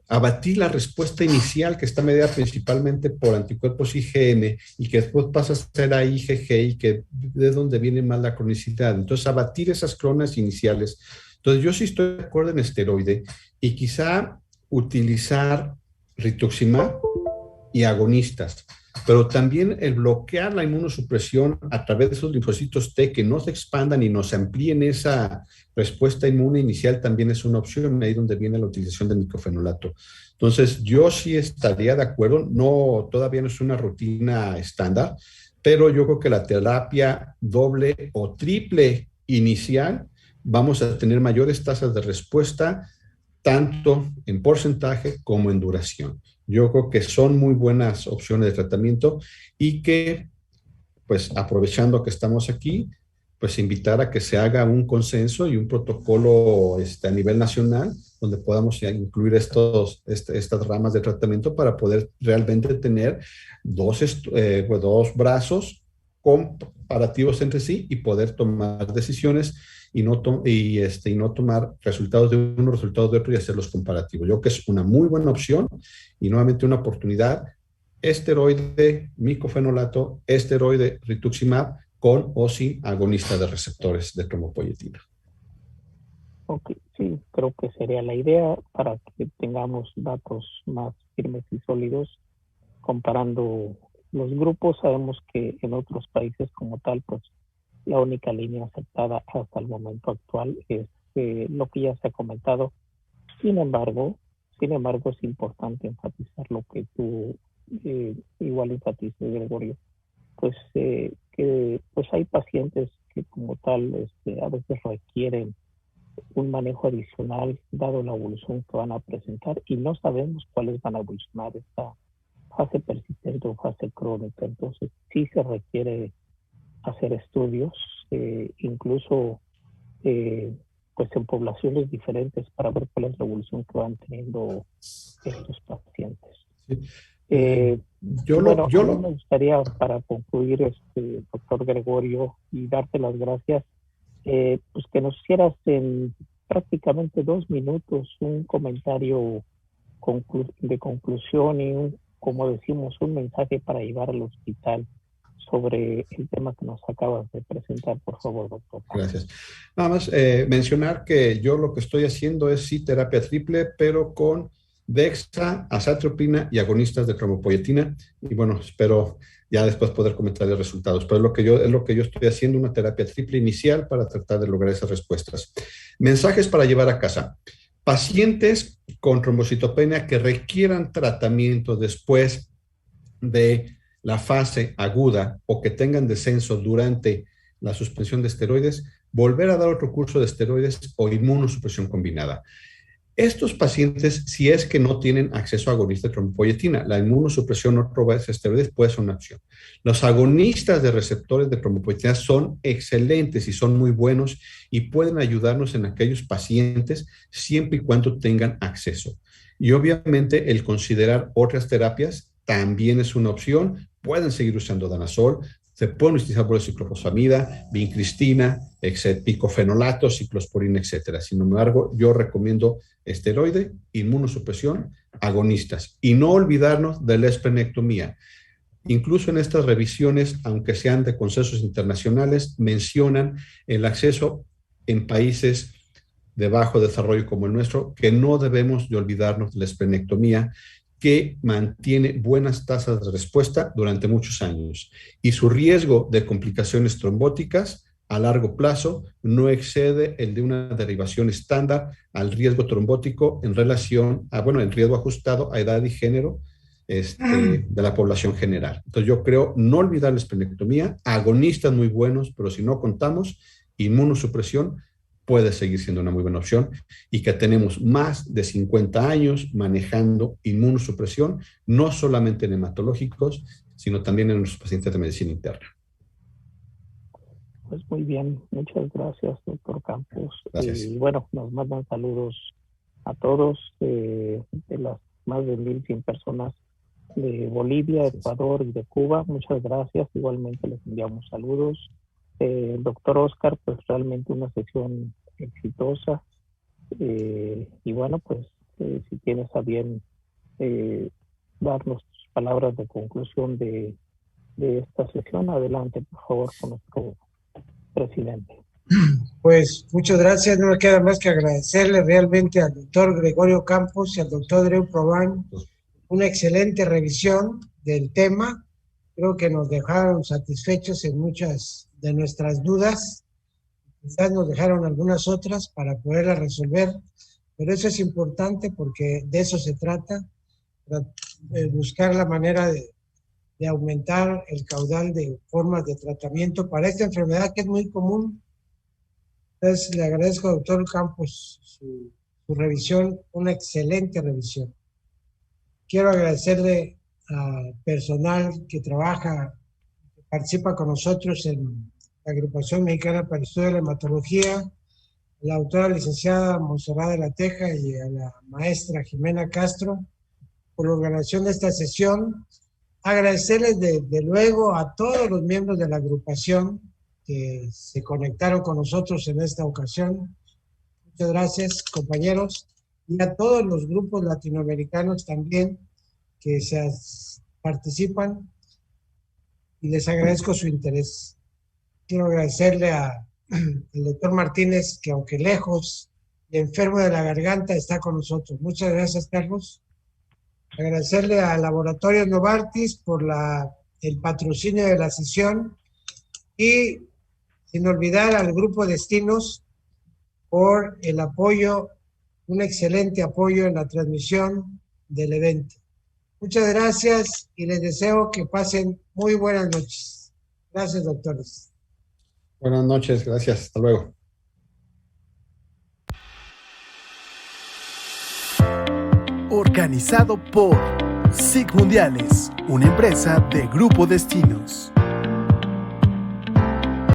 abatir la respuesta inicial, que está medida principalmente por anticuerpos IgM y que después pasa a ser a IgG, y que de donde viene más la cronicidad. Entonces, abatir esas clonas iniciales. Entonces, yo sí estoy de acuerdo en esteroide y quizá utilizar rituximab y agonistas, pero también el bloquear la inmunosupresión a través de esos linfocitos T que no se expandan y nos amplíen esa respuesta inmune inicial también es una opción, ahí donde viene la utilización del micofenolato. Entonces, yo sí estaría de acuerdo, todavía no es una rutina estándar, pero yo creo que la terapia doble o triple inicial vamos a tener mayores tasas de respuesta, tanto en porcentaje como en duración. Yo creo que son muy buenas opciones de tratamiento y que, pues aprovechando que estamos aquí, pues invitar a que se haga un consenso y un protocolo a nivel nacional donde podamos incluir estas ramas de tratamiento para poder realmente tener dos brazos comparativos entre sí y poder tomar decisiones y no tomar resultados de uno, resultados de otro y hacerlos comparativos. Yo creo que es una muy buena opción y nuevamente una oportunidad. Esteroide, micofenolato, esteroide, rituximab, con o sin agonista de receptores de trombopoyetina. Ok, sí, creo que sería la idea para que tengamos datos más firmes y sólidos comparando los grupos. Sabemos que en otros países como tal, pues la única línea aceptada hasta el momento actual es lo que ya se ha comentado. Sin embargo, es importante enfatizar lo que tú igual enfatizas, Gregorio, pues que pues hay pacientes que como tal a veces requieren un manejo adicional dado la evolución que van a presentar y no sabemos cuáles van a evolucionar esta fase persistente o fase crónica. Entonces sí se requiere hacer estudios, incluso pues en poblaciones diferentes para ver cuál es la evolución que van teniendo estos pacientes. Sí. A mí me gustaría, para concluir, doctor Gregorio, y darte las gracias, pues que nos hicieras en prácticamente 2 minutos un comentario de conclusión y como decimos, un mensaje para llevar al hospital sobre el tema que nos acabas de presentar, por favor, doctor. Gracias. Nada más mencionar que yo lo que estoy haciendo es sí terapia triple, pero con dexa, azatropina y agonistas de trombopoyetina. Y bueno, espero ya después poder comentar los resultados. Pero es lo que yo estoy haciendo, una terapia triple inicial para tratar de lograr esas respuestas. Mensajes para llevar a casa. Pacientes con trombocitopenia que requieran tratamiento después de la fase aguda o que tengan descenso durante la suspensión de esteroides, volver a dar otro curso de esteroides o inmunosupresión combinada. Estos pacientes, si es que no tienen acceso a agonistas de trombopoyetina, la inmunosupresión o otro esteroides puede ser una opción. Los agonistas de receptores de trombopoyetina son excelentes y son muy buenos y pueden ayudarnos en aquellos pacientes siempre y cuando tengan acceso. Y obviamente el considerar otras terapias también es una opción. Pueden seguir usando danazol, se pueden utilizar por ciclofosfamida, vincristina, picofenolato, ciclosporina, etcétera. Sin embargo, yo recomiendo esteroide, inmunosupresión, agonistas. Y no olvidarnos de la esplenectomía. Incluso en estas revisiones, aunque sean de consensos internacionales, mencionan el acceso en países de bajo desarrollo como el nuestro, que no debemos de olvidarnos de la esplenectomía, que mantiene buenas tasas de respuesta durante muchos años y su riesgo de complicaciones trombóticas a largo plazo no excede el de una derivación estándar al riesgo trombótico en relación a, en riesgo ajustado a edad y género de la población general. Entonces yo creo no olvidar la esplenectomía, agonistas muy buenos, pero si no contamos, inmunosupresión puede seguir siendo una muy buena opción y que tenemos más de 50 años manejando inmunosupresión, no solamente en hematológicos, sino también en los pacientes de medicina interna. Pues muy bien, muchas gracias, doctor Campos. Gracias. Y bueno, nos mandan saludos a todos de las más de 1,100 personas de Bolivia, Ecuador y de Cuba. Muchas gracias, igualmente les enviamos saludos. Doctor Oscar, pues realmente una sesión exitosa y bueno, pues si tienes a bien darnos tus palabras de conclusión de esta sesión, adelante por favor con nuestro presidente. Pues muchas gracias, no me queda más que agradecerle realmente al doctor Gregorio Campos y al doctor Drew Provan una excelente revisión del tema. Creo que nos dejaron satisfechos en muchas de nuestras dudas, quizás nos dejaron algunas otras para poderlas resolver, pero eso es importante porque de eso se trata, buscar la manera de aumentar el caudal de formas de tratamiento para esta enfermedad que es muy común. Entonces le agradezco al doctor Campos su revisión, una excelente revisión. Quiero agradecerle al personal que trabaja, que participa con nosotros en la Agrupación Mexicana para el Estudio de la Hematología, a la autora licenciada Montserrat de la Teja y a la maestra Jimena Castro por la organización de esta sesión. Agradecerles de luego a todos los miembros de la agrupación que se conectaron con nosotros en esta ocasión. Muchas gracias, compañeros, y a todos los grupos latinoamericanos también que participan, y les agradezco su interés. Quiero agradecerle al doctor Martínez, que aunque lejos y enfermo de la garganta, está con nosotros. Muchas gracias, Carlos. Agradecerle a Laboratorios Novartis por el patrocinio de la sesión, y sin olvidar al Grupo Destinos por el apoyo, un excelente apoyo en la transmisión del evento. Muchas gracias y les deseo que pasen muy buenas noches. Gracias, doctores. Buenas noches, gracias. Hasta luego. Organizado por SIG Mundiales, una empresa de Grupo Destinos.